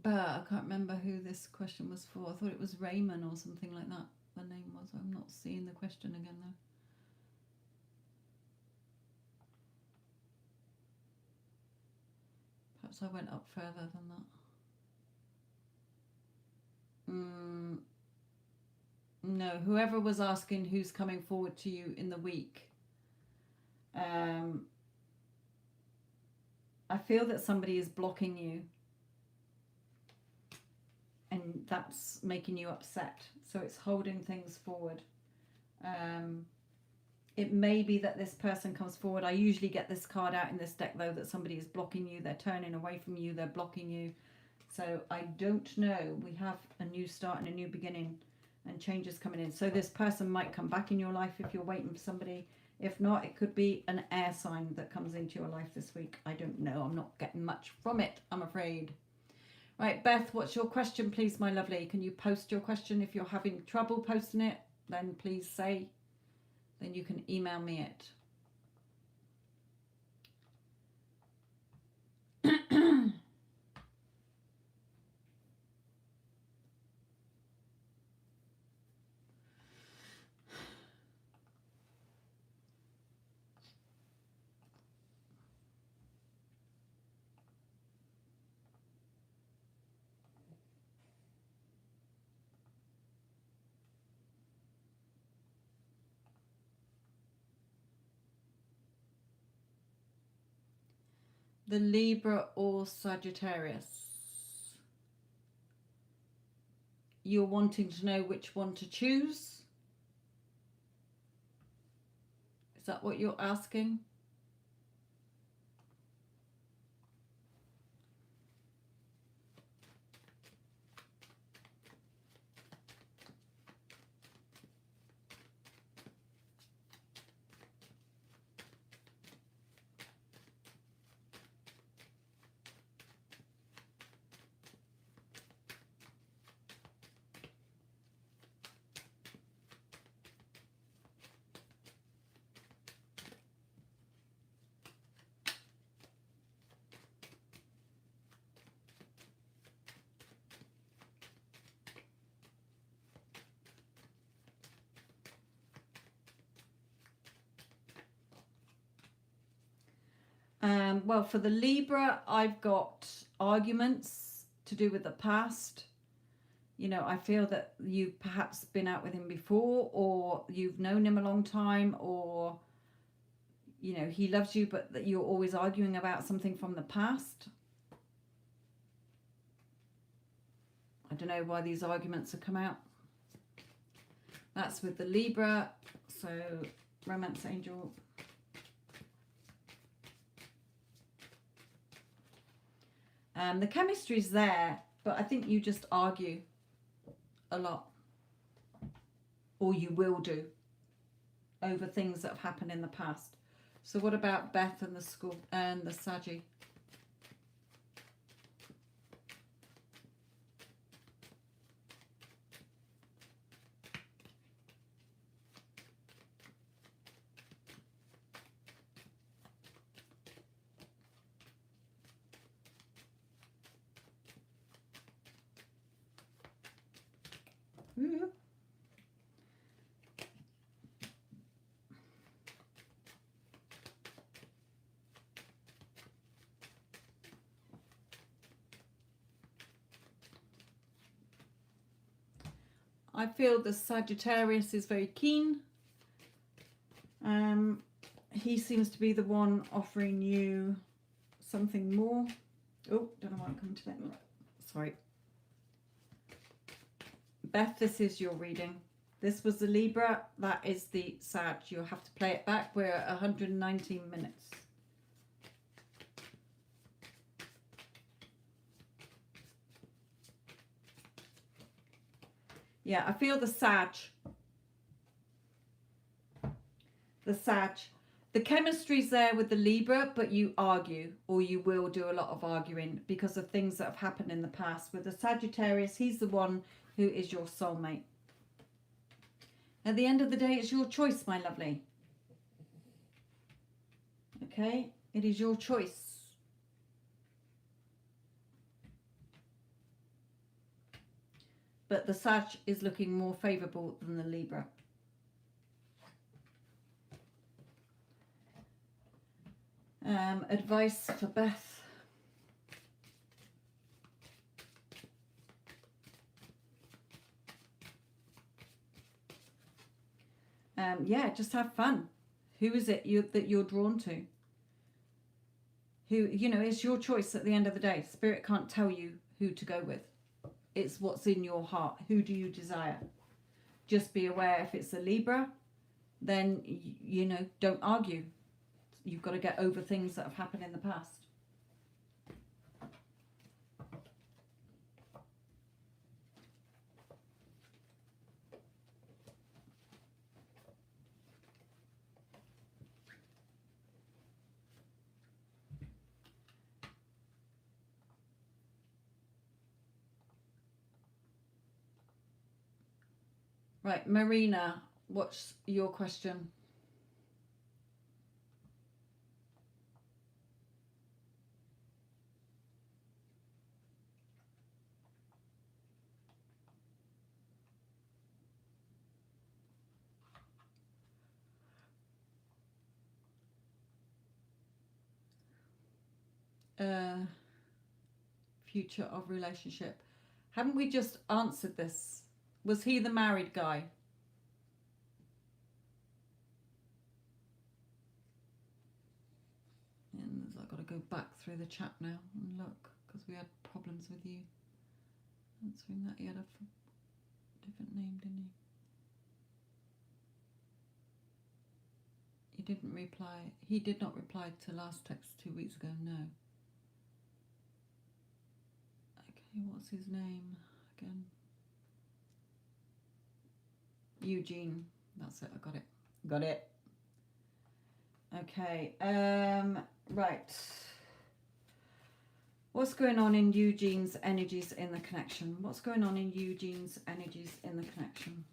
A: But I can't remember who this question was for. I thought it was Raymond or something like that. The name was. I'm not seeing the question again though. Perhaps I went up further than that. No, whoever was asking who's coming forward to you in the week. I feel that somebody is blocking you. And that's making you upset. So it's holding things forward. It may be that this person comes forward. I usually get this card out in this deck, though, that somebody is blocking you. They're turning away from you. They're blocking you. So I don't know. We have a new start and a new beginning and changes coming in. So this person might come back in your life if you're waiting for somebody. If not, it could be an air sign that comes into your life this week. I don't know. I'm not getting much from it, I'm afraid. Right, Beth, what's your question, please, my lovely? Can you post your question? If you're having trouble posting it, then please say. Then you can email me it. The Libra or Sagittarius. You're wanting to know which one to choose? Is that what you're asking? Well, for the Libra, I've got arguments to do with the past. You know, I feel that you've perhaps been out with him before, or you've known him a long time, or, you know, he loves you, but that you're always arguing about something from the past. I don't know why these arguments have come out. That's with the Libra. So, Romance Angel. The chemistry's there, but I think you just argue a lot. Or you will do. Over things that have happened in the past. So what about Beth and the school and the Saggy? I feel the Sagittarius is very keen. He seems to be the one offering you something more. Oh, don't know why I'm coming to that. Sorry. Beth, this is your reading. This was the Libra. That is the Sag. You'll have to play it back. We're at 119 minutes. Yeah, I feel the Sag. The Sag. The chemistry's there with the Libra, but you argue, or you will do a lot of arguing because of things that have happened in the past. With the Sagittarius, he's the one who is your soulmate. At the end of the day, it's your choice, my lovely. Okay? It is your choice. But the Sag is looking more favourable than the Libra. Advice for Beth. Yeah, just have fun. Who is it that you're drawn to? Who, it's your choice at the end of the day. Spirit can't tell you who to go with. It's what's in your heart. Who do you desire? Just be aware if it's a Libra, then, don't argue. You've got to get over things that have happened in the past. Right, Marina, what's your question? Future of relationship. Haven't we just answered this? Was he the married guy? And I've got to go back through the chat now and look, because we had problems with you answering that. He had a different name, didn't he? He didn't reply. He did not reply to last text 2 weeks ago, no. Okay, what's his name again? Eugene. That's it, I got it. Got it. Okay, right. What's going on in Eugene's energies in the connection? What's going on in Eugene's energies in the connection?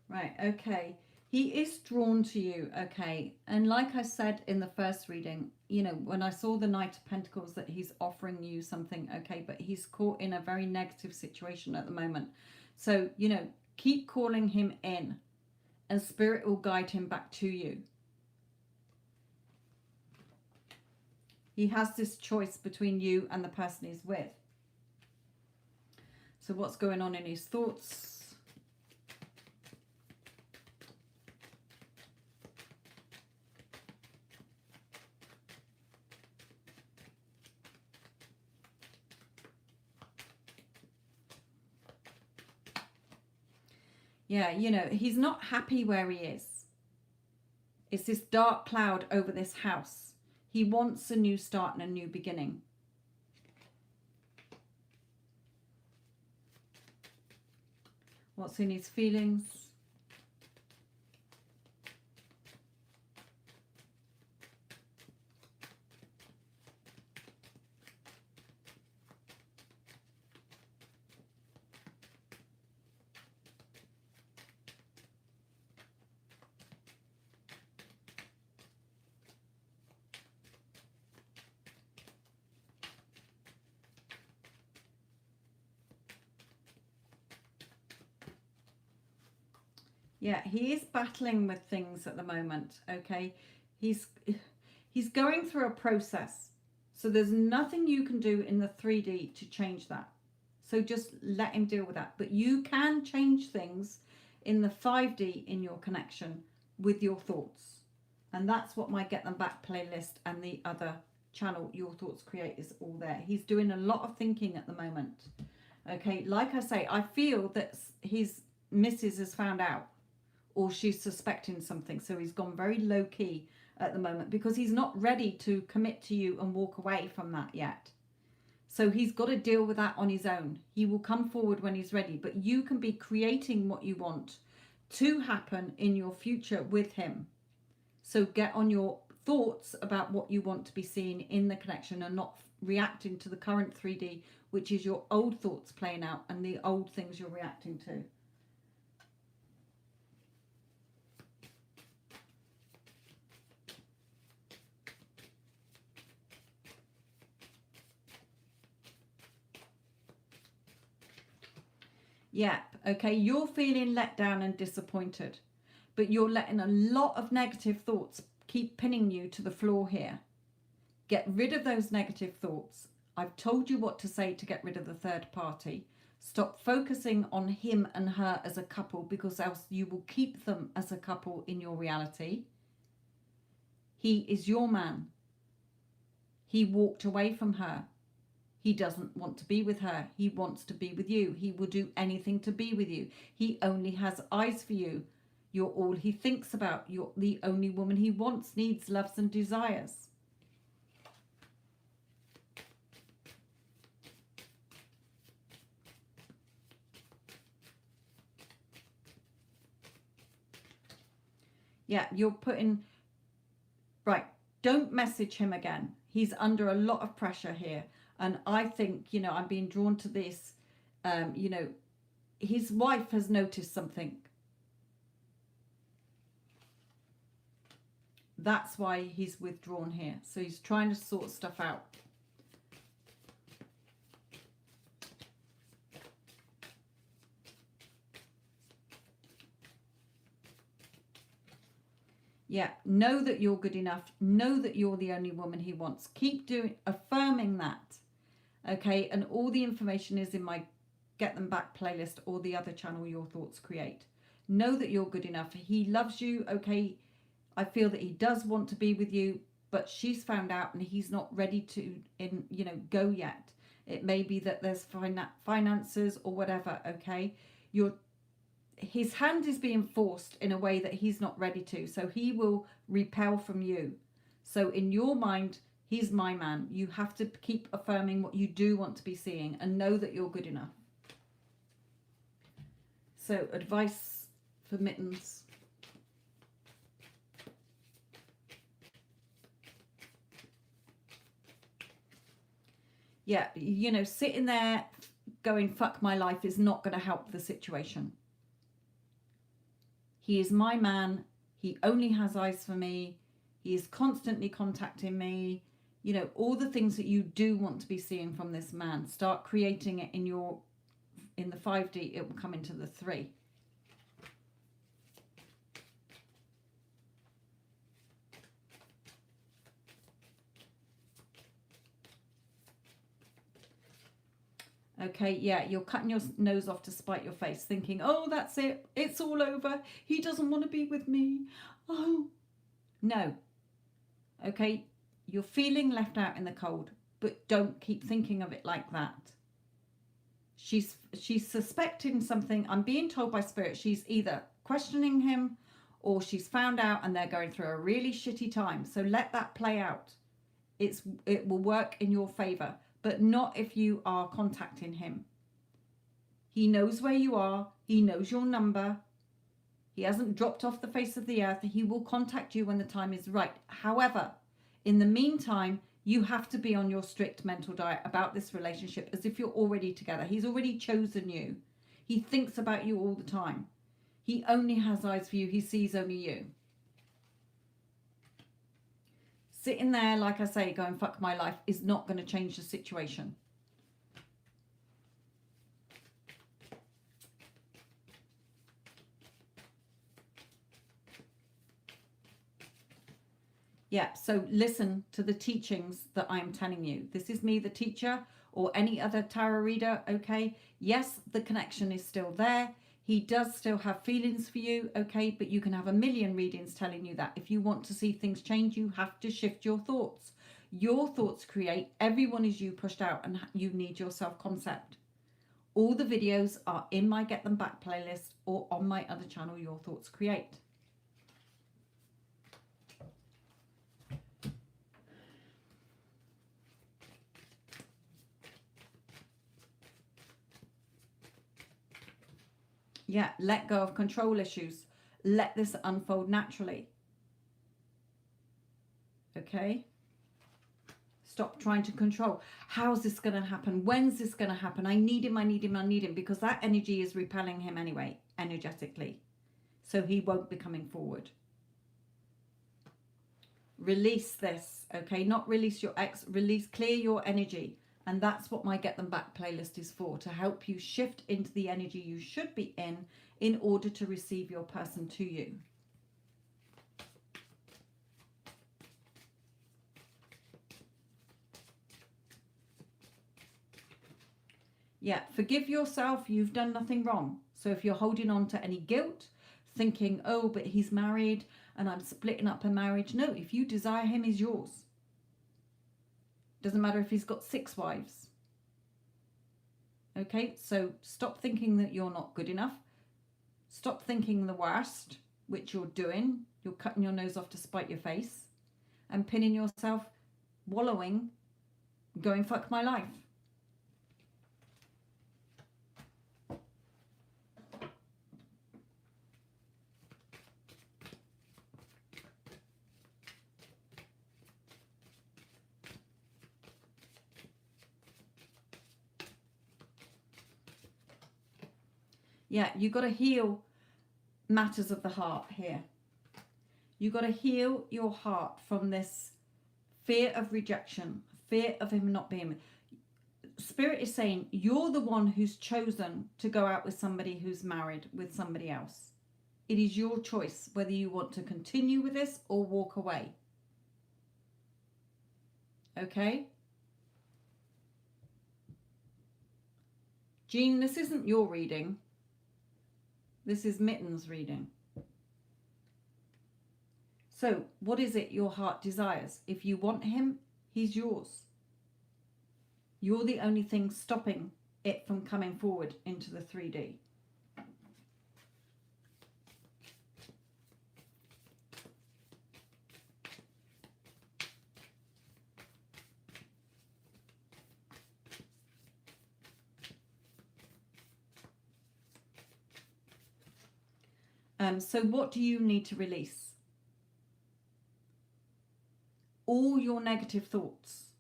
A: Right, okay. He is drawn to you, okay. And like I said in the first reading, when I saw the Knight of Pentacles, that he's offering you something, okay, but he's caught in a very negative situation at the moment. So, keep calling him in and Spirit will guide him back to you. He has this choice between you and the person he's with. So what's going on in his thoughts? Yeah, he's not happy where he is. It's this dark cloud over this house. He wants a new start and a new beginning. What's in his feelings? Yeah, he is battling with things at the moment, okay? He's going through a process. So there's nothing you can do in the 3D to change that. So just let him deal with that. But you can change things in the 5D in your connection with your thoughts. And that's what my Get Them Back playlist and the other channel, Your Thoughts Create, is all there. He's doing a lot of thinking at the moment. Okay, like I say, I feel that his missus has found out, or she's suspecting something, so he's gone very low key at the moment because he's not ready to commit to you and walk away from that yet. So he's got to deal with that on his own. He will come forward when he's ready, but you can be creating what you want to happen in your future with him. So get on your thoughts about what you want to be seeing in the connection and not reacting to the current 3D, which is your old thoughts playing out and the old things you're reacting to. Yep, okay, you're feeling let down and disappointed, but you're letting a lot of negative thoughts keep pinning you to the floor here. Get rid of those negative thoughts. I've told you what to say to get rid of the third party. Stop focusing on him and her as a couple, because else you will keep them as a couple in your reality. He is your man. He walked away from her. He doesn't want to be with her. He wants to be with you. He will do anything to be with you. He only has eyes for you. You're all he thinks about. You're the only woman he wants, needs, loves, and desires. Yeah, you're putting... Right, don't message him again. He's under a lot of pressure here. And I think, you know, I'm being drawn to this, you know, his wife has noticed something. That's why he's withdrawn here. So he's trying to sort stuff out. Yeah, know that you're good enough. Know that you're the only woman he wants. Keep doing, affirming that. Okay, and all the information is in my Get Them Back playlist or the other channel, Your Thoughts Create. Know that you're good enough. He loves you. Okay, I feel that he does want to be with you, but she's found out and he's not ready to, go yet. It may be that there's finances or whatever. Okay, his hand is being forced in a way that he's not ready to, so he will repel from you. So in your mind, he's my man. You have to keep affirming what you do want to be seeing and know that you're good enough. So advice for Mittens. Yeah, sitting there going, fuck my life is not going to help the situation. He is my man. He only has eyes for me. He is constantly contacting me. All the things that you do want to be seeing from this man, start creating it in the 5D. It will come into the 3. Okay, yeah, you're cutting your nose off to spite your face, thinking, oh, that's it. It's all over. He doesn't want to be with me. Oh, no. Okay, you're feeling left out in the cold, but don't keep thinking of it like that. She's suspecting something. I'm being told by Spirit she's either questioning him or she's found out and they're going through a really shitty time. So let that play out. It will work in your favor, but not if you are contacting him. He knows where you are. He knows your number. He hasn't dropped off the face of the earth. He will contact you when the time is right. However, in the meantime, you have to be on your strict mental diet about this relationship as if you're already together. He's already chosen you. He thinks about you all the time. He only has eyes for you. He sees only you. Sitting there, like I say, going, fuck my life, is not going to change the situation. Yeah, so listen to the teachings that I am telling you. This is me, the teacher, or any other tarot reader, okay? Yes, the connection is still there. He does still have feelings for you, okay? But you can have a million readings telling you that. If you want to see things change, you have to shift your thoughts. Your thoughts create. Everyone is you pushed out, and you need your self-concept. All the videos are in my Get Them Back playlist or on my other channel, Your Thoughts Create. Yeah, let go of control issues. Let this unfold naturally. Okay? Stop trying to control. How's this going to happen? When's this going to happen? I need him, I need him, I need him. Because that energy is repelling him anyway, energetically. So he won't be coming forward. Release this, okay? Not release your ex, release, clear your energy. And that's what my Get Them Back playlist is for, to help you shift into the energy you should be in order to receive your person to you. Yeah, forgive yourself. You've done nothing wrong. So if you're holding on to any guilt, thinking, oh, but he's married and I'm splitting up a marriage. No, if you desire him, he's yours. Doesn't matter if he's got 6 wives. Okay, so stop thinking that you're not good enough. Stop thinking the worst, which you're doing. You're cutting your nose off to spite your face and pinning yourself, wallowing, going fuck my life. Yeah, you've got to heal matters of the heart here. You've got to heal your heart from this fear of rejection, fear of him not being. Spirit is saying you're the one who's chosen to go out with somebody who's married with somebody else. It is your choice whether you want to continue with this or walk away. Okay? Jean, this isn't your reading. This is Mittens' reading. So, what is it your heart desires? If you want him, he's yours. You're the only thing stopping it from coming forward into the 3D. So what do you need to release? All your negative thoughts,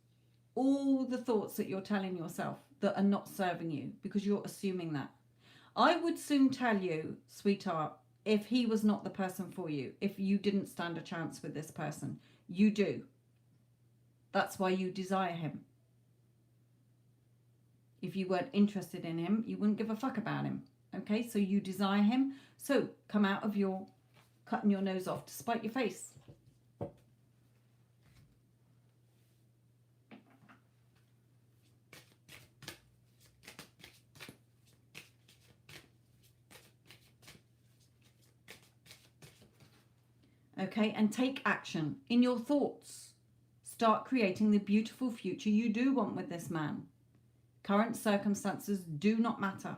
A: all the thoughts that you're telling yourself that are not serving you, because you're assuming that. I would soon tell you, sweetheart, if he was not the person for you, if you didn't stand a chance with this person. You do. That's why you desire him. If you weren't interested in him, you wouldn't give a fuck about him. Okay, so you desire him. So come out of your cutting your nose off to spite your face. Okay, and take action in your thoughts. Start creating the beautiful future you do want with this man. Current circumstances do not matter.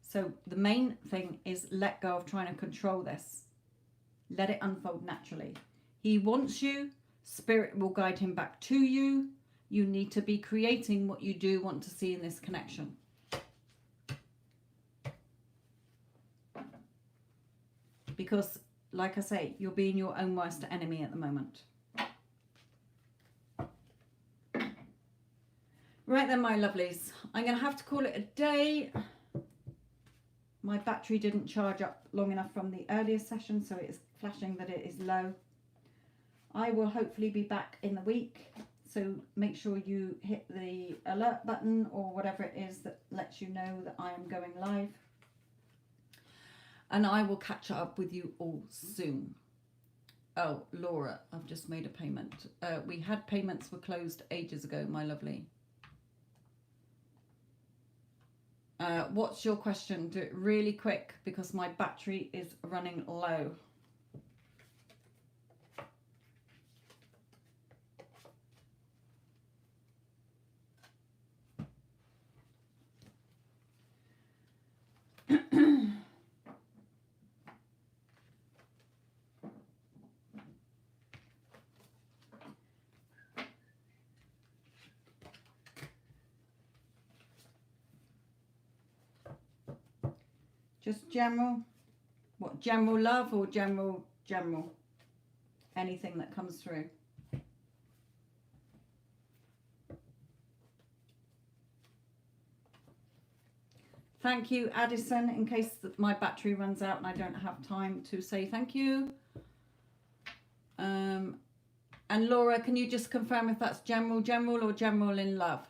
A: So the main thing is let go of trying to control this. Let it unfold naturally. He wants you. Spirit will guide him back to you. You need to be creating what you do want to see in this connection. Because, like I say, you're being your own worst enemy at the moment. Right then, my lovelies. I'm going to have to call it a day. My battery didn't charge up long enough from the earlier session, so it is flashing that it is low. I will hopefully be back in the week, so make sure you hit the alert button or whatever it is that lets you know that I am going live. And I will catch up with you all soon. Oh, Laura, I've just made a payment. We had payments were closed ages ago, my lovely. What's your question? Do it really quick because my battery is running low. Just general. What, general love or general? Anything that comes through. Thank you, Addison, in case my battery runs out and I don't have time to say thank you. And Laura, can you just confirm if that's general or general in love?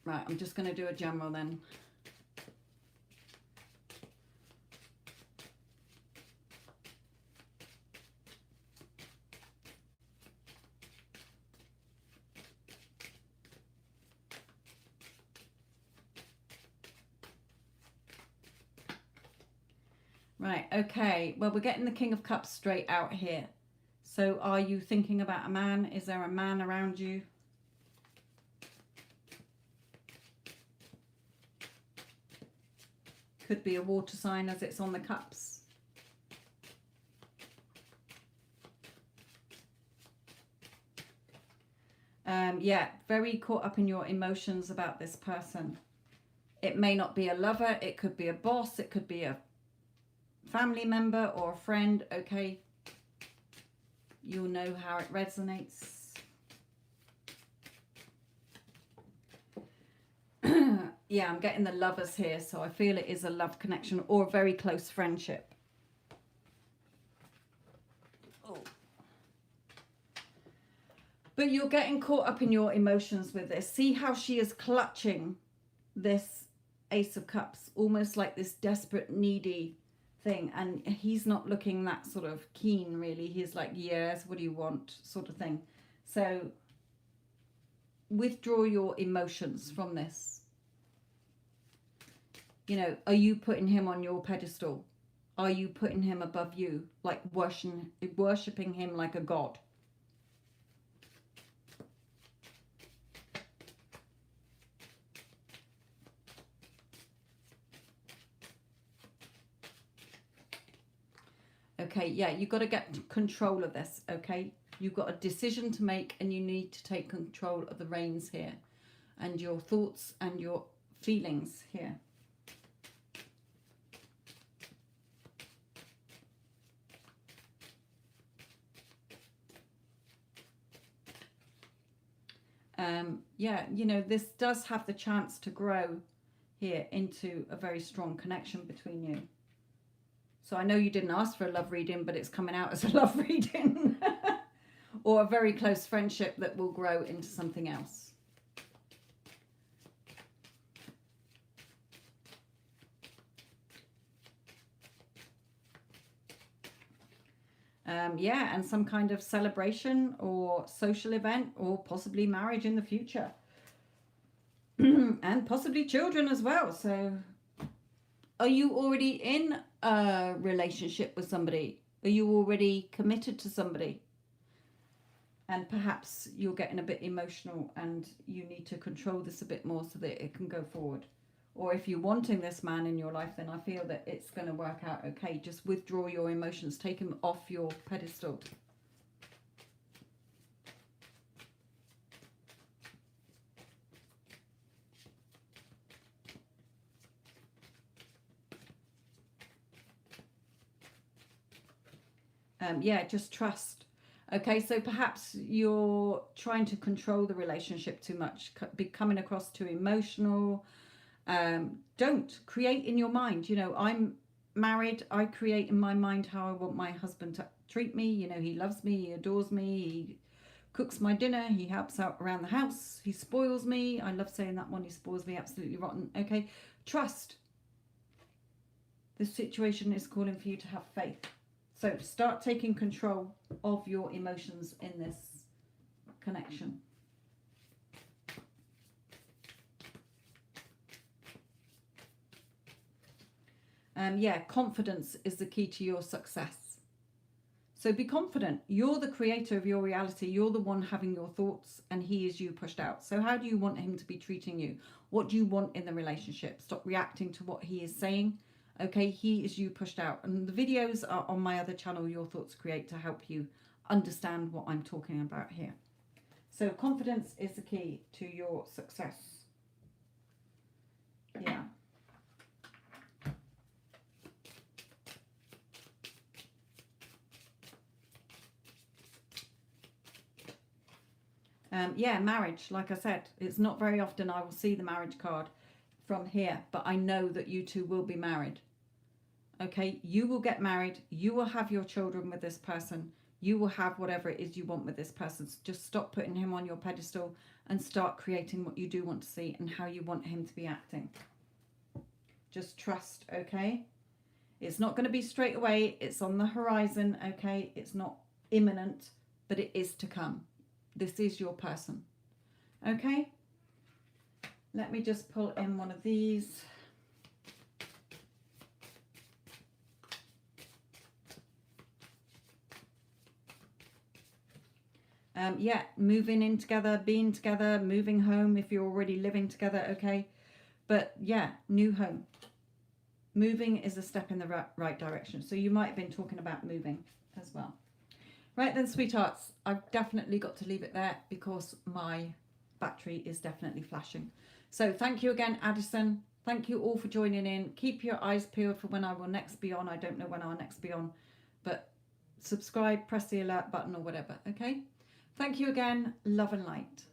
A: Right, I'm just going to do a general then. Right, okay. Well, we're getting the King of Cups straight out here. So are you thinking about a man? Is there a man around you? Could be a water sign as it's on the cups. Yeah, very caught up in your emotions about this person. It may not be a lover. It could be a boss. It could be a family member or a friend. Okay. You'll know how it resonates. Yeah, I'm getting the lovers here, so I feel it is a love connection or a very close friendship. Oh. But you're getting caught up in your emotions with this. See how she is clutching this Ace of Cups, almost like this desperate, needy thing. And he's not looking that sort of keen, really. He's like, yes, what do you want, sort of thing. So withdraw your emotions from this. You know, are you putting him on your pedestal? Are you putting him above you, like worshipping him like a god? Okay, yeah, you've got to get control of this, okay? You've got a decision to make and you need to take control of the reins here and your thoughts and your feelings here. Yeah, you know, this does have the chance to grow here into a very strong connection between you. So I know you didn't ask for a love reading, but it's coming out as a love reading. Or a very close friendship that will grow into something else. Yeah, and some kind of celebration or social event or possibly marriage in the future. And possibly children as well. So are you already in a relationship with somebody? Are you already committed to somebody? And perhaps you're getting a bit emotional and you need to control this a bit more so that it can go forward. Or if you're wanting this man in your life, then I feel that it's going to work out okay. Just withdraw your emotions. Take him off your pedestal. Yeah, just trust. Okay, so perhaps you're trying to control the relationship too much, becoming across too emotional. Don't create in your mind. You know, I'm married. I create in my mind how I want my husband to treat me. You know, he loves me, he adores me, he cooks my dinner, he helps out around the house, he spoils me. I love saying that one, he spoils me absolutely rotten. Okay, trust. This situation is calling for you to have faith. So start taking control of your emotions in this connection. Yeah, confidence is the key to your success. So be confident. You're the creator of your reality. You're the one having your thoughts and he is you pushed out. So how do you want him to be treating you? What do you want in the relationship? Stop reacting to what he is saying. Okay, he is you pushed out. And the videos are on my other channel, Your Thoughts Create, to help you understand what I'm talking about here. So confidence is the key to your success. Yeah. Yeah, marriage, like I said, it's not very often I will see the marriage card from here, but I know that you two will be married. Okay, you will get married, you will have your children with this person, you will have whatever it is you want with this person. Just stop putting him on your pedestal and start creating what you do want to see and how you want him to be acting. Just trust, okay? It's not going to be straight away, it's on the horizon, okay? It's not imminent, but it is to come. This is your person. Okay? Let me just pull in one of these. Yeah, moving in together, being together, moving home if you're already living together, okay? But yeah, new home. Moving is a step in the right direction. So you might have been talking about moving as well. Right then, sweethearts, I've definitely got to leave it there because my battery is definitely flashing. So thank you again, Addison. Thank you all for joining in. Keep your eyes peeled for when I will next be on. I don't know when I'll next be on, but subscribe, press the alert button or whatever, okay? Thank you again. Love and light.